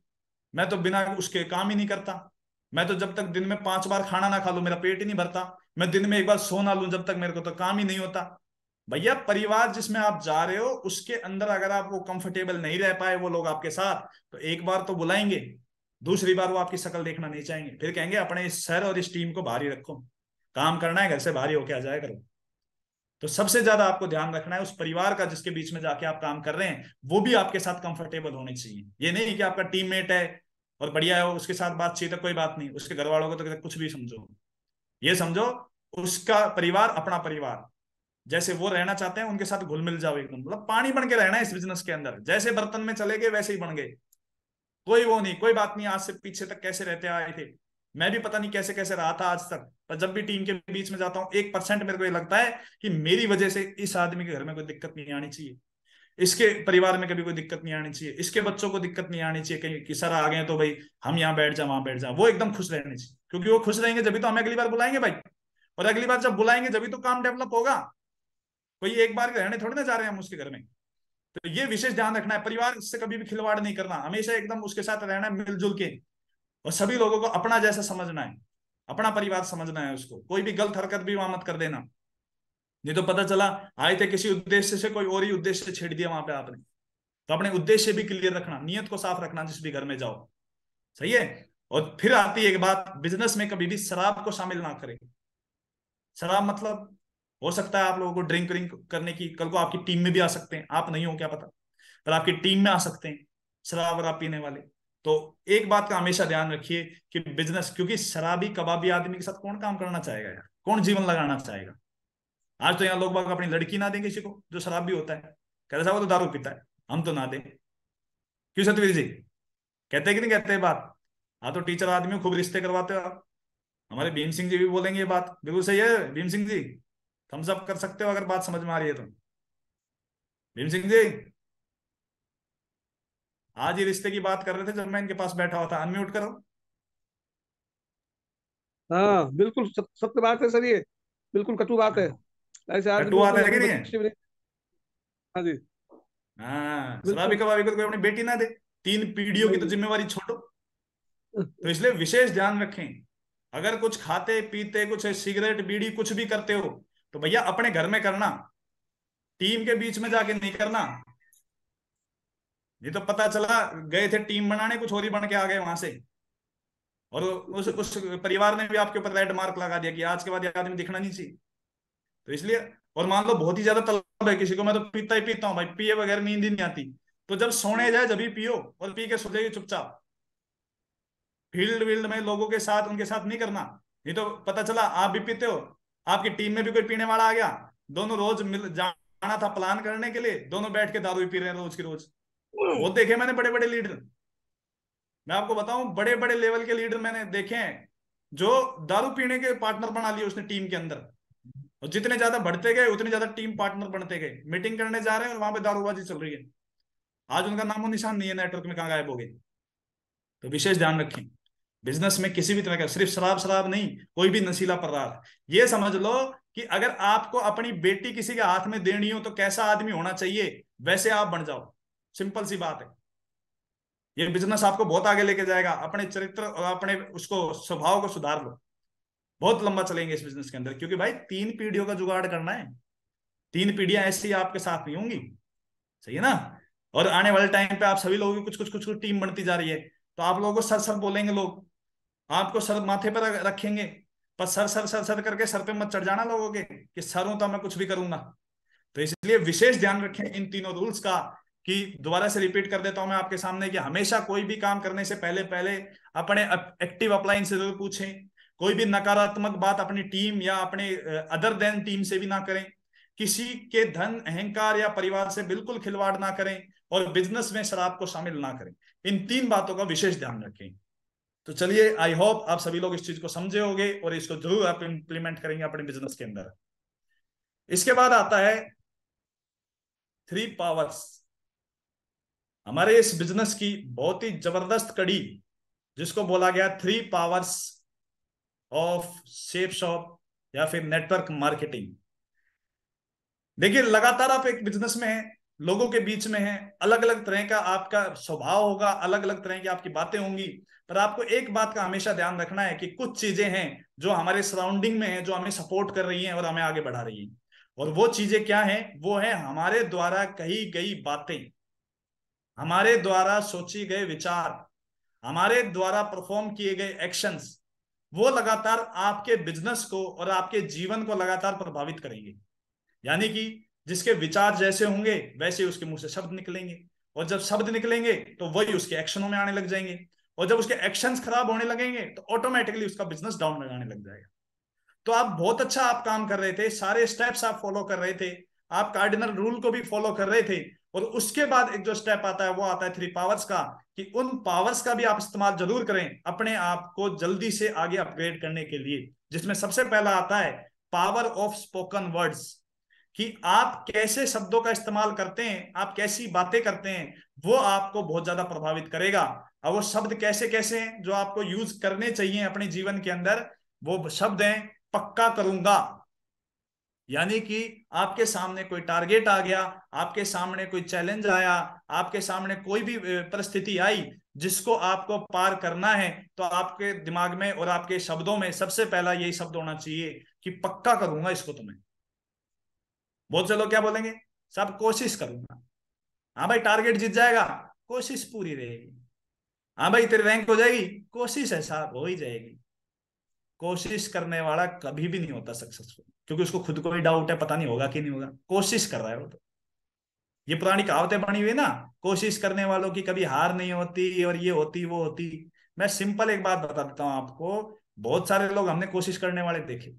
[SPEAKER 1] मैं तो बिना उसके काम ही नहीं करता। मैं तो जब तक दिन में 5 बार खाना ना खा लूं मेरा पेट ही नहीं भरता। मैं दिन में 1 बार सो ना लूं जब तक मेरे को तो काम ही नहीं होता। भैया परिवार जिसमें आप जा रहे हो उसके अंदर अगर आप वो कंफर्टेबल नहीं रह पाए वो लोग आपके साथ, तो एक बार तो बुलाएंगे, दूसरी बार वो आपकी शक्ल देखना नहीं चाहेंगे, फिर कहेंगे अपने इस सर और इस टीम को बाहर ही रखो, काम करना है घर से बाहर ही होके आ जाया करो। तो सबसे ज्यादा आपको ध्यान रखना है उस परिवार का जिसके बीच में जाके आप काम कर रहे हैं, वो भी आपके साथ कंफर्टेबल होने चाहिए। ये नहीं कि आपका टीममेट है और बढ़िया है उसके साथ बातचीत है कोई बात नहीं, उसके घर वालों को तो कुछ भी समझो, ये समझो उसका परिवार अपना परिवार, जैसे वो रहना चाहते हैं उनके साथ घुल मिल जाओ एकदम, मतलब पानी बन के रहना है इस बिजनेस के अंदर, जैसे बर्तन में चले गए वैसे ही बन गए। कोई वो नहीं, कोई बात नहीं, आज से पीछे तक कैसे रहते आए थे, मैं भी पता नहीं कैसे कैसे रहा था आज तक, पर जब भी टीम के बीच में जाता हूँ 1% मेरे को ये लगता है कि मेरी वजह से इस आदमी के घर में कोई दिक्कत नहीं आनी चाहिए, इसके परिवार में कभी कोई दिक्कत नहीं आनी चाहिए, इसके बच्चों को दिक्कत नहीं आनी चाहिए कहीं कि सर आ गए तो भाई हम यहाँ बैठ जाए वहां बैठ जाए, वो एकदम खुश रहने चाहिए, क्योंकि वो खुश रहेंगे जब तो हमें अगली बार बुलाएंगे भाई, और अगली बार जब बुलाएंगे जब तो काम डेवलप होगा। कोई एक बार रहने थोड़ी ना जा रहे हैं हम उसके घर में। तो ये विशेष ध्यान रखना है, परिवार से कभी भी खिलवाड़ नहीं करना, हमेशा एकदम उसके साथ रहना है मिलजुल के, और सभी लोगों को अपना जैसा समझना है, अपना परिवार समझना है उसको, कोई भी गलत हरकत भी वहां मत कर देना, नहीं तो पता चला आए थे किसी उद्देश्य से कोई और ही उद्देश्य से छेड़ दिया वहां पे आपने। तो अपने उद्देश्य भी क्लियर रखना, नियत को साफ रखना जिस भी घर में जाओ, सही है। और फिर आती है एक बात, बिजनेस में कभी भी शराब को शामिल ना करें। शराब मतलब हो सकता है आप लोगों को ड्रिंक व्रिंक करने की, कल को आपकी टीम में भी आ सकते हैं, आप नहीं हो क्या पता, पर आपकी टीम में आ सकते हैं शराब वराब पीने वाले। तो एक बात का हमेशा ध्यान रखिए कि बिजनेस, क्योंकि शराबी कबाबी आदमी के साथ कौन काम करना चाहेगा यार, कौन जीवन लगाना चाहेगा। आज तो यहाँ लोग बाग अपनी लड़की ना दें किसी को जो शराब भी होता है, कहते साहब वो तो दारू पीता है हम तो ना दें। क्यों सतवीर जी, कहते हैं कि नहीं कहते हैं बात। हाँ तो टीचर आदमी हो, खूब रिश्ते करवाते हो आप। हमारे भीम सिंह जी भी बोलेंगे ये बात, बिल्कुल सही है भीम सिंह जी, थम्स अप कर सकते हो अगर बात समझ में आ रही है तो। भीम सिंह जी आज ही रिश्ते की बात कर रहे थे जब मैं इनके पास बैठा हुआ था, अनम्यूट करो।
[SPEAKER 4] हाँ बिल्कुल सत्य बात है सर, ये बिल्कुल कटु बात है। ऐसे आदमी
[SPEAKER 1] कटु बात
[SPEAKER 4] बिल्कुल
[SPEAKER 1] है कि
[SPEAKER 4] अपने
[SPEAKER 1] नहीं है।
[SPEAKER 4] बच्चे भी नहीं। हाँ जी।
[SPEAKER 1] हाँ शराबी
[SPEAKER 4] बिल्कुल।
[SPEAKER 1] कबाबी को कोई अपनी बेटी ना दे, 3 पीढ़ियों की तो
[SPEAKER 4] नहीं।
[SPEAKER 1] जिम्मेवारी छोड़ो। तो इसलिए विशेष ध्यान रखें, अगर कुछ खाते पीते कुछ सिगरेट बीड़ी कुछ भी करते हो तो भैया अपने घर में करना, टीम के बीच में जाके नहीं करना। ये तो पता चला गए थे टीम बनाने कुछ और ही बन के आ गए वहां से, और उस परिवार ने भी आपके ऊपर रेड मार्क लगा दिया कि आज के बाद ये आदमी दिखना नहीं चाहिए। तो इसलिए, और मान लो बहुत ही ज्यादा तलब है किसी को, मैं तो पीता ही पीता हूँ भाई, पिए बगैर नींद ही नहीं आती, तो जब सोने जाए जब भी पियो, और पी के सो जाइए चुपचाप, फील्ड वील्ड में लोगों के साथ उनके साथ नहीं करना। नहीं तो पता चला आप भी पीते हो, आपकी टीम में भी कोई पीने वाला आ गया, दोनों रोज मिल जाना था प्लान करने के लिए, दोनों बैठ के दारू ही पी रहे हैं रोज की रोज। बहुत देखे मैंने बड़े बड़े लीडर, मैं आपको बताऊं बड़े बड़े लेवल के लीडर मैंने देखे हैं जो दारू पीने के पार्टनर बना लिए उसने टीम के अंदर, और जितने ज्यादा बढ़ते गए उतने ज्यादा टीम पार्टनर बनते गए, मीटिंग करने जा रहे हैं और वहां पे दारूबाजी चल रही है, आज उनका नामो निशान नहीं है, नेटवर्क में कहाँ गायब हो गए। तो विशेष ध्यान रखें, बिजनेस में किसी भी तरह का, सिर्फ शराब शराब नहीं, कोई भी नशीला पदार्थ, ये समझ लो कि अगर आपको अपनी बेटी किसी के हाथ में देनी हो तो कैसा आदमी होना चाहिए वैसे आप बन जाओ, सिंपल सी बात है। ये बिजनेस आपको बहुत आगे लेके जाएगा, अपने चरित्र और अपने उसको स्वभाव को सुधार लो, बहुत लंबा चलेंगे इस बिजनेस के अंदर, क्योंकि भाई 3 पीढ़ियों का जुगाड़ करना है, 3 पीढ़ियां ऐसी आपके साथ नहीं होंगी, सही है ना। और आने वाले टाइम पे आप सभी लोगों की कुछ कुछ कुछ कुछ टीम बनती जा रही है, तो आप लोगों को सर सर बोलेंगे लोग, आपको सर माथे पर रखेंगे, पर सर सर सर सर करके सर पे मत चढ़ जाना लोगों के कि सर हूं तो मैं कुछ भी करूंगा। तो इसलिए विशेष ध्यान रखें इन तीनों रूल्स का, कि दोबारा से रिपीट कर देता हूं मैं आपके सामने कि हमेशा कोई भी काम करने से पहले पहले अपने एक्टिव अपलाइन से जरूर पूछें, कोई भी नकारात्मक बात अपनी टीम या अपने अदर देन टीम से भी ना करें, किसी के धन अहंकार या परिवार से बिल्कुल खिलवाड़ ना करें, और बिजनेस में शराब को शामिल ना करें। इन 3 बातों का विशेष ध्यान रखें। तो चलिए, आई होप आप सभी लोग इस चीज को समझे होंगे और इसको जरूर आप इंप्लीमेंट करेंगे अपने बिजनेस के अंदर। इसके बाद आता है 3 पावर्स, हमारे इस बिजनेस की बहुत ही जबरदस्त कड़ी, जिसको बोला गया 3 पावर्स ऑफ शेप शॉप या फिर नेटवर्क मार्केटिंग। देखिए लगातार आप एक बिजनेस में हैं, लोगों के बीच में हैं, अलग अलग तरह का आपका स्वभाव होगा, अलग अलग तरह की आपकी बातें होंगी, पर आपको एक बात का हमेशा ध्यान रखना है कि कुछ चीजें हैं जो हमारे सराउंडिंग में हैं, जो हमें सपोर्ट कर रही हैं और हमें आगे बढ़ा रही हैं। और वो चीजें क्या हैं? वो है हमारे द्वारा कही गई बातें, हमारे द्वारा सोची गए विचार, हमारे द्वारा परफॉर्म किए गए एक्शंस। वो लगातार आपके बिजनेस को और आपके जीवन को लगातार प्रभावित करेंगे। यानी कि जिसके विचार जैसे होंगे वैसे उसके मुंह से शब्द निकलेंगे, और जब शब्द निकलेंगे तो वही उसके एक्शनों में आने लग जाएंगे, और जब उसके एक्शंस खराब होने लगेंगे तो ऑटोमेटिकली उसका बिजनेस डाउन में जाने लग जाएगा। तो आप बहुत अच्छा आप काम कर रहे थे, सारे स्टेप्स आप फॉलो कर रहे थे, आप कार्डिनल रूल को भी फॉलो कर रहे थे, और उसके बाद एक जो स्टेप आता है वो आता है 3 पावर्स का, कि उन पावर्स का भी आप इस्तेमाल जरूर करें अपने आप को जल्दी से आगे अपग्रेड करने के लिए। जिसमें सबसे पहला आता है पावर ऑफ स्पोकन वर्ड्स, कि आप कैसे शब्दों का इस्तेमाल करते हैं, आप कैसी बातें करते हैं, वो आपको बहुत ज्यादा प्रभावित करेगा। और वो शब्द कैसे कैसे हैं जो आपको यूज करने चाहिए अपने जीवन के अंदर, वो शब्द हैं पक्का करूंगा। यानी कि आपके सामने कोई टारगेट आ गया, आपके सामने कोई चैलेंज आया, आपके सामने कोई भी परिस्थिति आई जिसको आपको पार करना है, तो आपके दिमाग में और आपके शब्दों में सबसे पहला यही शब्द होना चाहिए कि पक्का करूंगा इसको तुम्हें। बहुत से लोग क्या बोलेंगे? सब कोशिश करूंगा। हाँ भाई, टारगेट जीत जाएगा, कोशिश पूरी रहेगी। हाँ भाई, तेरी रैंक हो जाएगी, कोशिश है साहब, हो ही जाएगी। कोशिश करने वाला कभी भी नहीं होता सक्सेसफुल, क्योंकि उसको खुद को ही डाउट है, पता नहीं होगा कि नहीं होगा, कोशिश कर रहा है वो तो। ये पुरानी कहावतें बनी हुई ना, कोशिश करने वालों की कभी हार नहीं होती, और ये होती वो होती। मैं सिंपल एक बात बता देता हूँ आपको, बहुत सारे लोग हमने कोशिश करने वाले देखे,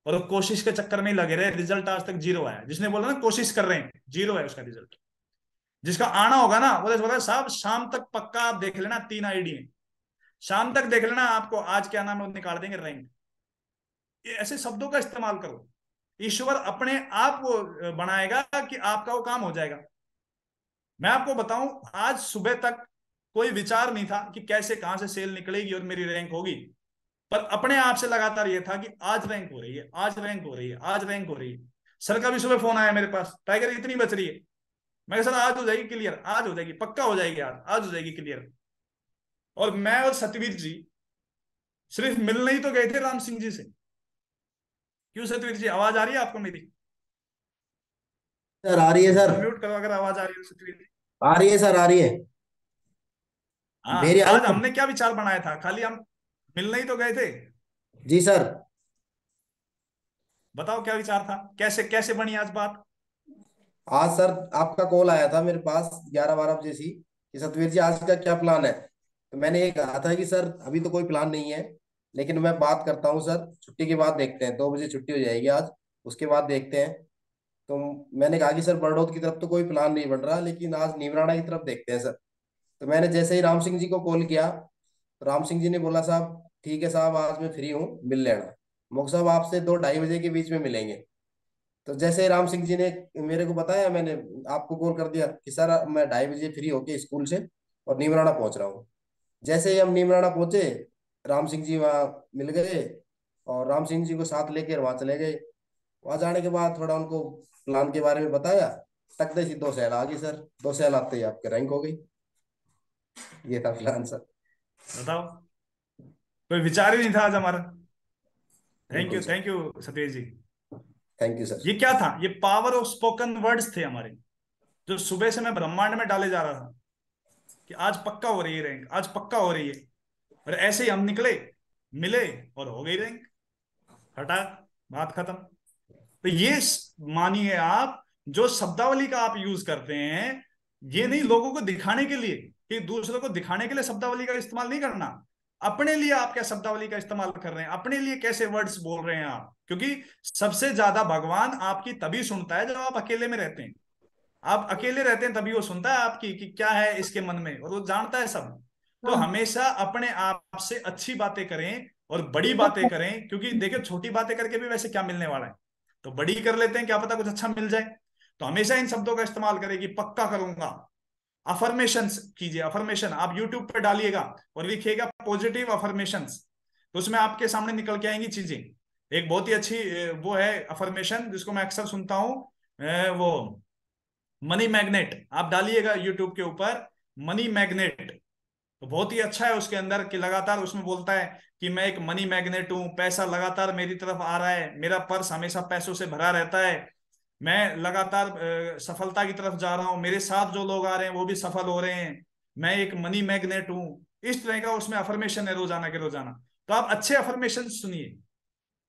[SPEAKER 1] और वो कोशिश के चक्कर में ही लगे रहे, रिजल्ट आज तक जीरो आया। जिसने बोला ना कोशिश कर रहे हैं, जीरो है उसका रिजल्ट। जिसका आना होगा ना, वो बोला साहब शाम तक पक्का आप देख लेना 3 आईडी में, शाम तक देख लेना, आपको आज क्या नाम है वो निकाल देंगे रैंक। ये ऐसे शब्दों का इस्तेमाल करो, ईश्वर अपने आप वो बनाएगा कि आपका वो काम हो जाएगा। मैं आपको बताऊं, आज सुबह तक कोई विचार नहीं था कि कैसे कहां से सेल निकलेगी और मेरी रैंक होगी, पर अपने आप से लगातार ये था कि आज रैंक हो रही है, आज रैंक हो रही है, आज रैंक हो रही है। सर का भी सुबह फोन आया मेरे पास, टाइगर इतनी बच रही है। मैं सर आज हो जाएगी क्लियर, आज हो जाएगी, पक्का हो जाएगी, आज हो जाएगी क्लियर। और मैं और सतवीर जी सिर्फ मिलने ही तो गए थे राम सिंह जी से। क्यों सतवीर जी, आवाज आ रही है आपको मेरी?
[SPEAKER 3] सर आ रही है सर।
[SPEAKER 1] अनम्यूट करो अगर आवाज आ रही है सतवीर जी।
[SPEAKER 3] आ रही है सर, आ रही है। मेरी
[SPEAKER 1] हाँ,
[SPEAKER 3] आ
[SPEAKER 1] आज
[SPEAKER 3] रही है।
[SPEAKER 1] हमने क्या विचार बनाया था, खाली हम मिलने ही तो गए थे।
[SPEAKER 3] जी सर।
[SPEAKER 1] बताओ क्या विचार था, कैसे कैसे बनी आज बात?
[SPEAKER 3] आज सर आपका कॉल आया था मेरे पास 11-12 बजे सी, कि सतवीर जी आज का क्या प्लान है। तो मैंने ये कहा था कि सर अभी तो कोई प्लान नहीं है, लेकिन मैं बात करता हूँ सर, छुट्टी के बाद देखते हैं, 2 बजे छुट्टी हो जाएगी आज, उसके बाद देखते हैं। तो मैंने कहा कि सर बड़ौद की तरफ तो कोई प्लान नहीं बन रहा, लेकिन आज नीमराना की तरफ देखते हैं सर। तो मैंने जैसे ही राम सिंह जी को कॉल किया, तो राम सिंह जी ने बोला साहब ठीक है साहब, आज मैं फ्री हूँ, मिल लेना। मुख साहब आपसे 2-2:30 बजे के बीच में मिलेंगे। तो जैसे ही राम सिंह जी ने मेरे को बताया, मैंने आपको कॉल कर दिया कि सर मैं 2:30 बजे फ्री होके स्कूल से और नीमराना पहुंच रहा हूँ। जैसे ही हम नीमराना पहुंचे, राम सिंह जी वहाँ मिल गए, और राम सिंह जी को साथ लेकर वहां चले गए। वहां जाने के बाद थोड़ा उनको प्लान के बारे में बताया, तक दे 2 सैल आ गई सर, 2 सैल आते ही आपके रैंक हो गई। ये था प्लान सर।
[SPEAKER 1] बताओ, कोई विचार ही नहीं था आज हमारा।
[SPEAKER 3] बिल्कुल sir.
[SPEAKER 1] Thank you Satish ji.
[SPEAKER 3] Thank you sir.
[SPEAKER 1] ये क्या था? ये पावर ऑफ स्पोकन वर्ड्स थे हमारे, जो सुबह से मैं ब्रह्मांड में डाले जा रहा था कि आज पक्का हो रही है रैंक, आज पक्का हो रही है। और ऐसे ही हम निकले, मिले, और हो गई रैंक, हटा, बात खत्म। तो ये मानिए आप, जो शब्दावली का आप यूज करते हैं, ये नहीं लोगों को दिखाने के लिए, कि दूसरों को दिखाने के लिए शब्दावली का इस्तेमाल नहीं करना। अपने लिए आप क्या शब्दावली का इस्तेमाल कर रहे हैं, अपने लिए कैसे वर्ड्स बोल रहे हैं आप, क्योंकि सबसे ज्यादा भगवान आपकी तभी सुनता है जब आप अकेले में रहते हैं। आप अकेले रहते हैं तभी वो सुनता है आपकी कि क्या है इसके मन में, और वो जानता है सब। तो हमेशा अपने आप से अच्छी बातें करें और बड़ी बातें करें, क्योंकि देखिए छोटी बातें करके भी वैसे क्या मिलने वाला है, तो बड़ी कर लेते हैं, क्या पता कुछ अच्छा मिल जाए। तो हमेशा इन शब्दों का इस्तेमाल करें कि पक्का करूंगा। अफर्मेशन कीजिए, अफर्मेशन आप यूट्यूब पे डालिएगा और लिखिएगा पॉजिटिव अफर्मेशंस, तो उसमें आपके सामने निकल के आएंगी चीजें। एक बहुत ही अच्छी वो है अफर्मेशन जिसको मैं अक्सर सुनता हूँ, वो मनी मैग्नेट आप डालिएगा यूट्यूब के ऊपर, मनी मैग्नेट, तो बहुत ही अच्छा है उसके अंदर कि लगातार उसमें बोलता है कि मैं एक मनी मैग्नेट हूं, पैसा लगातार मेरी तरफ आ रहा है, मेरा पर्स हमेशा पैसों से भरा रहता है, मैं लगातार सफलता की तरफ जा रहा हूं, मेरे साथ जो लोग आ रहे हैं वो भी सफल हो रहे हैं, मैं एक मनी मैग्नेट हूं। इस तरह का उसमें अफर्मेशन है रोजाना के रोजाना। तो आप अच्छे अफर्मेशन सुनिए,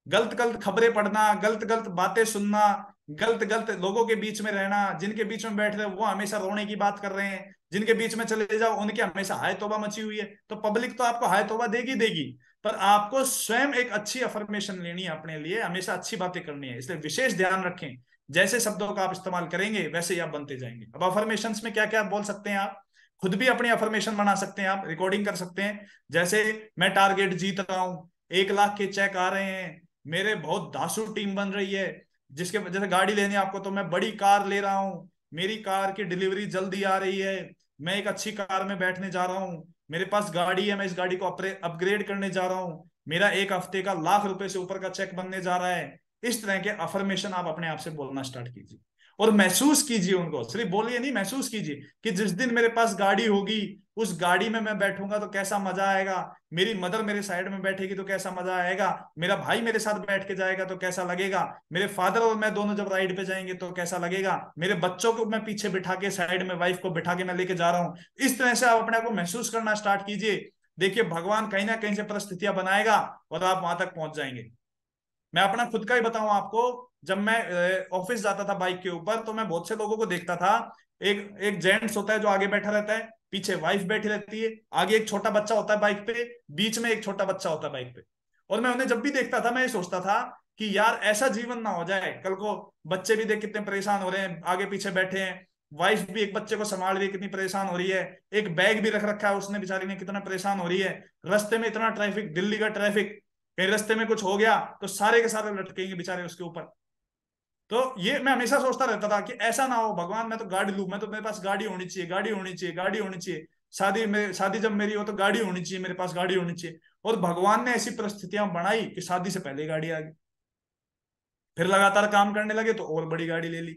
[SPEAKER 1] गलत गलत खबरें पढ़ना, गलत गलत बातें सुनना, गलत गलत लोगों के बीच में रहना, जिनके बीच में बैठ रहे हो वो हमेशा रोने की बात कर रहे हैं, जिनके बीच में चले जाओ उनके हमेशा हाय तौबा मची हुई है, तो पब्लिक तो आपको हाय तौबा देगी देगी, पर आपको स्वयं एक अच्छी अफर्मेशन लेनी है अपने लिए, हमेशा अच्छी बातें करनी है। इसलिए विशेष ध्यान रखें, जैसे शब्दों का आप इस्तेमाल करेंगे वैसे ही आप बनते जाएंगे। अब अफर्मेशन में क्या क्या बोल सकते हैं आप, खुद भी अपनी अफर्मेशन बना सकते हैं, आप रिकॉर्डिंग कर सकते हैं। जैसे मैं टारगेट जीत रहा हूं, 1 लाख के चेक आ रहे हैं, मेरे बहुत धांसू टीम बन रही है, जिसके वजह से गाड़ी लेनी है आपको तो मैं बड़ी कार ले रहा हूँ, मेरी कार की डिलीवरी जल्दी आ रही है, मैं एक अच्छी कार में बैठने जा रहा हूँ, मेरे पास गाड़ी है, मैं इस गाड़ी को अपग्रेड करने जा रहा हूँ, मेरा 1 हफ्ते का ₹1,00,000 से ऊपर का चेक बनने जा रहा है। इस तरह के अफर्मेशन आप अपने आप से बोलना स्टार्ट कीजिए और महसूस कीजिए उनको, सिर्फ बोलिए नहीं, महसूस कीजिए कि जिस दिन मेरे पास गाड़ी होगी, उस गाड़ी में मैं बैठूंगा तो कैसा मजा आएगा, मेरी मदर मेरे साइड में बैठेगी तो कैसा मजा आएगा, मेरा भाई मेरे साथ बैठ के जाएगा तो कैसा लगेगा, मेरे फादर और मैं दोनों जब राइड पे जाएंगे तो कैसा लगेगा, मेरे बच्चों को मैं पीछे बिठा के साइड में वाइफ को बिठा के मैं लेके जा रहा हूं। इस तरह से आप अपने आप को महसूस करना स्टार्ट कीजिए। देखिए भगवान कहीं ना कहीं से परिस्थितियां बनाएगा और आप वहां तक पहुंच जाएंगे। मैं अपना खुद का ही बताऊं आपको, जब मैं ऑफिस जाता था बाइक के ऊपर तो मैं बहुत से लोगों को देखता था, एक एक जेंट्स होता है जो आगे बैठा रहता है, पीछे वाइफ बैठी रहती है, आगे एक छोटा बच्चा होता है बाइक पे, बीच में एक छोटा बच्चा होता है बाइक पे। और मैं उन्हें जब भी देखता था मैं ये सोचता था कि यार ऐसा जीवन ना हो जाए कल को बच्चे भी देख कितने परेशान हो रहे हैं, आगे पीछे बैठे हैं, वाइफ भी एक बच्चे को संभाल रही है कितनी परेशान हो रही है, एक बैग भी रख रखा है उसने बेचारी ने कितना परेशान हो रही है, रास्ते में इतना ट्रैफिक, दिल्ली का ट्रैफिक, कहीं रास्ते में कुछ हो गया तो सारे के सारे लटकेंगे बेचारे उसके ऊपर। तो ये मैं हमेशा सोचता रहता था कि ऐसा ना हो भगवान, मैं तो गाड़ी लूं, मैं तो मेरे पास गाड़ी होनी चाहिए, गाड़ी होनी चाहिए, गाड़ी होनी चाहिए, शादी जब मेरी हो तो गाड़ी होनी चाहिए, मेरे पास गाड़ी होनी चाहिए। और भगवान ने ऐसी परिस्थितियां बनाई कि शादी से पहले गाड़ी आ गई, फिर लगातार काम करने लगे तो और बड़ी गाड़ी ले ली।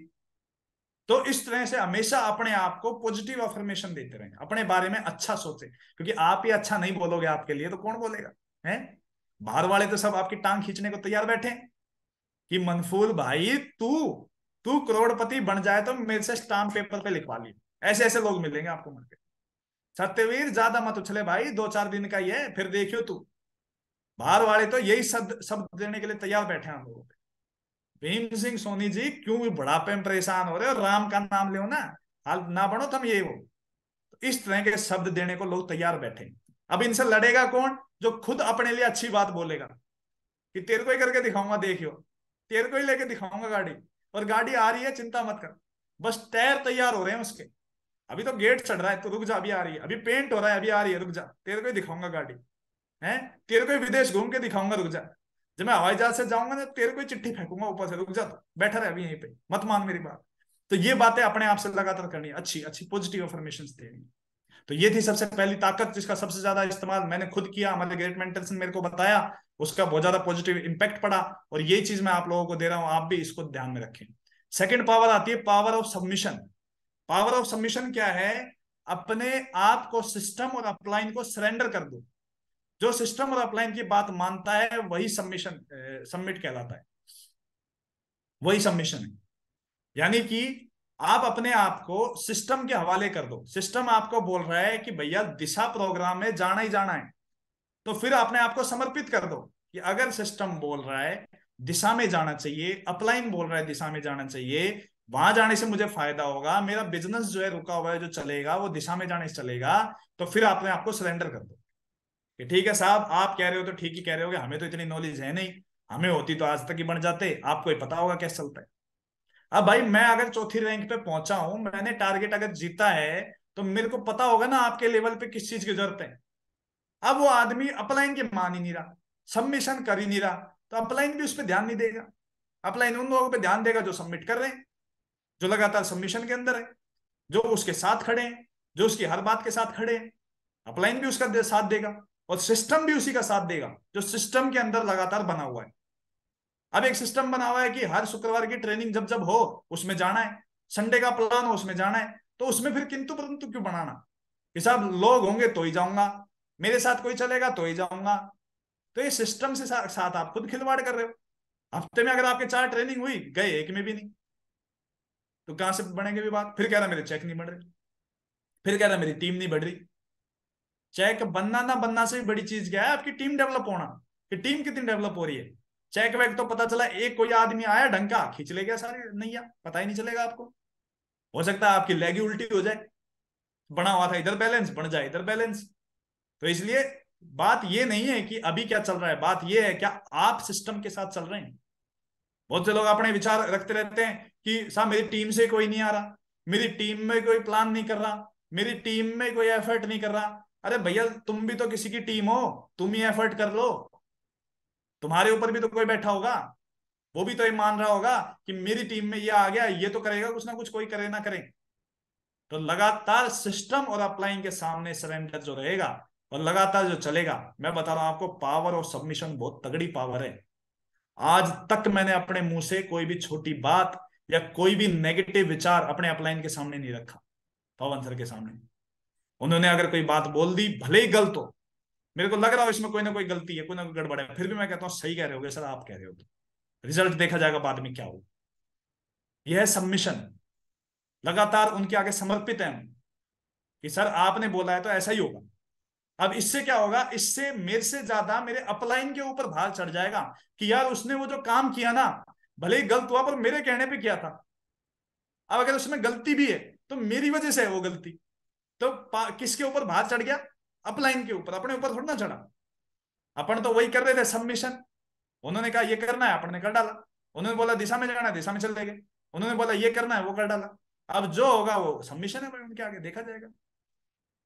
[SPEAKER 1] तो इस तरह से हमेशा अपने आप को पॉजिटिव अफर्मेशन देते रहें, अपने बारे में अच्छा सोचें, क्योंकि आप ही अच्छा नहीं बोलोगे आपके लिए तो कौन बोलेगा, है? बाहर वाले तो सब आपकी टांग खींचने को तैयार बैठे हैं कि मनफूल भाई तू तू करोड़पति बन जाए तो मेरे से स्टाम्प पेपर पे लिखवा ली। ऐसे ऐसे लोग मिलेंगे आपको मार्केट। सत्यवीर ज्यादा मत उछले भाई, 2-4 दिन का ही है, फिर देखियो तू। बाहर वाले तो यही शब्द देने के लिए तैयार बैठे हैं लोगों पे। भीम सिंह सोनी जी क्यों बुढ़ापे में परेशान हो रहे हो, राम का नाम लो ना, हाल ना बनो तुम ये वो। तो इस तरह के शब्द देने को लोग तैयार बैठे। अब इनसे लड़ेगा कौन? जो खुद अपने लिए अच्छी बात बोलेगा कि तेरे को ही करके दिखाऊंगा, देखियो तेरे को ही लेके दिखाऊंगा गाड़ी, और गाड़ी आ रही है चिंता मत कर, बस टायर तैयार हो रहे हैं उसके, अभी तो गेट चढ़ रहा है तो रुक जा, अभी आ रही है, अभी पेंट हो रहा है अभी आ रही है, रुक जा तेरे को ही दिखाऊंगा गाड़ी, है तेरे को ही विदेश घूम के दिखाऊंगा, रुक जा, जब मैं हवाई जहाज से जाऊंगा ना तेरे को ही चिट्ठी फेंकूंगा ऊपर से, रुक जा तो बैठा रहे अभी यहीं पे, मत मान मेरी बात। तो ये बातें अपने आप से लगातार करनी है, अच्छी अच्छी पॉजिटिव अफर्मेशन देनी। तो ये थी सबसे पहली ताकत जिसका सबसे ज्यादा इस्तेमाल मैंने खुद किया, हमारे ग्रेट मेंटर्स ने मेरे को बताया, उसका बहुत ज्यादा पॉजिटिव इंपैक्ट पड़ा, और ये चीज मैं आप लोगों को दे रहा हूं, आप भी इसको ध्यान में रखें। सेकंड पावर आती है power of submission. Power of submission क्या है? अपने आप को सिस्टम और अपलाइन को सरेंडर कर दो। जो सिस्टम और अपलाइन की बात मानता है वही सबमिशन सबमिट कहलाता है, वही सबमिशन है। यानी कि आप अपने आप को सिस्टम के हवाले कर दो। सिस्टम आपको बोल रहा है कि भैया दिशा प्रोग्राम में जाना ही जाना है, तो फिर अपने आप को समर्पित कर दो कि अगर सिस्टम बोल रहा है दिशा में जाना चाहिए, अपलाइन बोल रहा है दिशा में जाना चाहिए, वहां जाने से मुझे फायदा होगा, मेरा बिजनेस जो है रुका हुआ है जो चलेगा वो दिशा में जाने से चलेगा, तो फिर अपने आप को सरेंडर कर दो कि ठीक है साहब आप कह रहे हो तो ठीक ही कह रहे हो, हमें तो इतनी नॉलेज है नहीं, हमें होती तो आज तक ही बन जाते, आपको ही पता होगा कैसे चलता है। अब भाई मैं अगर चौथी रैंक पे पहुंचा हूं, मैंने टारगेट अगर जीता है, तो मेरे को पता होगा ना आपके लेवल पे किस चीज की जरूरत है। अब वो आदमी अपलाइन की मान ही नहीं रहा, सबमिशन कर ही नहीं रहा, तो अपलाइन भी उस पर ध्यान नहीं देगा। अपलाइन उन लोगों पे ध्यान देगा जो सबमिट कर रहे हैं, जो लगातार सबमिशन के अंदर है, जो उसके साथ खड़े हैं, जो उसकी हर बात के साथ खड़े हैं। अपलाइन भी उसका साथ देगा और सिस्टम भी उसी का साथ देगा जो सिस्टम के अंदर लगातार बना हुआ है। अब एक सिस्टम बना हुआ है कि हर शुक्रवार की ट्रेनिंग जब जब हो उसमें जाना है, संडे का प्लान हो उसमें जाना है, तो उसमें फिर किंतु परंतु क्यों बनाना कि साहब लोग होंगे तो ही जाऊंगा, मेरे साथ कोई चलेगा तो ही जाऊंगा। तो ये सिस्टम से साथ आप खुद खिलवाड़ कर रहे हो। हफ्ते में अगर आपके 4 ट्रेनिंग हुई, गए एक में भी नहीं, तो कहां से बढ़ेंगे भी बात। फिर कह रहा मेरे चेक नहीं बढ़ रहे, फिर कह रहा मेरी टीम नहीं बढ़ रही। चेक बनना ना बनना से भी बड़ी चीज क्या है, आपकी टीम डेवलप होना, कि टीम कितनी डेवलप हो रही है। चेक वेक तो पता चला एक कोई आदमी आया ढंग का खींच ले गया सारी नैया, पता ही नहीं चलेगा आपको। हो सकता है आपकी लेगी उल्टी हो जाए, बना हुआ था इधर बैलेंस, बन जाए इधर बैलेंस। तो इसलिए बात ये नहीं है कि अभी क्या चल रहा है, बात ये है क्या आप सिस्टम के साथ चल रहे हैं। बहुत से लोग अपने विचार रखते रहते हैं कि साहब मेरी टीम से कोई नहीं आ रहा, मेरी टीम में कोई प्लान नहीं कर रहा, मेरी टीम में कोई एफर्ट नहीं कर रहा। अरे भैया तुम भी तो किसी की टीम हो, तुम ही एफर्ट कर लो। तुम्हारे ऊपर भी तो कोई बैठा होगा, वो भी तो ये मान रहा होगा कि मेरी टीम में ये आ गया, ये तो करेगा कुछ ना कुछ, कोई करे ना करे। तो लगातार सिस्टम और अपलाइन के सामने सरेंडर जो रहेगा और लगातार जो चलेगा, मैं बता रहा हूं आपको, पावर और सबमिशन बहुत तगड़ी पावर है। आज तक मैंने अपने मुंह से कोई भी छोटी बात या कोई भी नेगेटिव विचार अपने अपलाइन के सामने नहीं रखा। पवन सर के सामने उन्होंने अगर कोई बात बोल दी, भले ही गलत हो, मेरे को लग रहा हो इसमें कोई ना कोई गलती है, कोई ना कोई गड़बड़ है, फिर भी मैं कहता हूं सही कह रहे होगे सर, आप कह रहे हो, तो रिजल्ट देखा जाएगा बाद में क्या हो। यह है सबमिशन। लगातार उनके आगे समर्पित है हम कि सर आपने बोला है तो ऐसा ही होगा। अब इससे क्या होगा, इससे मेरे से ज्यादा मेरे अपलाइन के ऊपर भार चढ़ जाएगा कि यार उसने वो जो काम किया ना, भले ही गलत हुआ पर मेरे कहने पे किया था। अब अगर उसमें गलती भी है तो मेरी वजह से है वो गलती। तो किसके ऊपर भार चढ़ गया, अपलाइन के ऊपर, अपने ऊपर थोड़ा ना चढ़ा। अपन तो वही कर रहे थे सबमिशन, उन्होंने कहा ये करना है, अपन ने कर डाला। उन्होंने बोला दिशा में जाना है, दिशा में चले गए। उन्होंने बोला ये करना है, वो कर डाला। अब जो होगा वो सबमिशन है भाई, उनके आगे देखा जाएगा।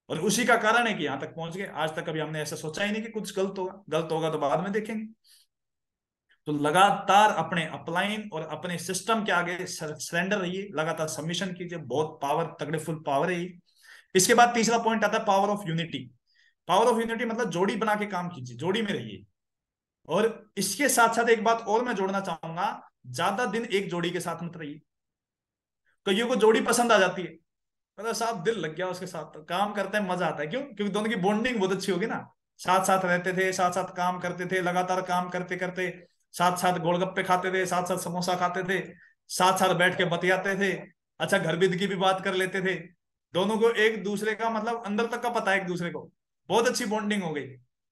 [SPEAKER 1] और उसी का कारण है कि यहां तक पहुंच गए। आज तक कभी हमने ऐसा सोचा ही नहीं कि कुछ गलत होगा, गलत होगा तो बाद में देखेंगे। तो लगातार अपने अपलाइन और अपने सिस्टम के आगे सरेंडर रहिए, लगातार सबमिशन कीजिए, बहुत पावर, तगड़े फुल पावर है ये। इसके बाद तीसरा पॉइंट आता है power of unity. Power of unity मतलब जोड़ी बना के काम कीजिए, जोड़ी में रहिए। और इसके साथ साथ एक बात और मैं जोड़ना चाहूंगा, ज्यादा दिन एक जोड़ी के साथ मत रहिए। कईयों को जोड़ी पसंद आ जाती है, मतलब साहब दिल लग गया उसके साथ, तो काम करते हैं मजा आता है। क्यों? क्योंकि दोनों की बॉन्डिंग बहुत अच्छी होगी ना। साथ साथ रहते थे, साथ साथ काम करते थे, लगातार काम करते करते साथ साथ गोलगप्पे खाते थे, साथ साथ समोसा खाते थे, साथ साथ बैठ के बतियाते थे। अच्छा घर बीत की भी बात कर लेते थे। दोनों को एक दूसरे का मतलब अंदर तक का पता है एक दूसरे को, बहुत अच्छी बॉन्डिंग हो गई।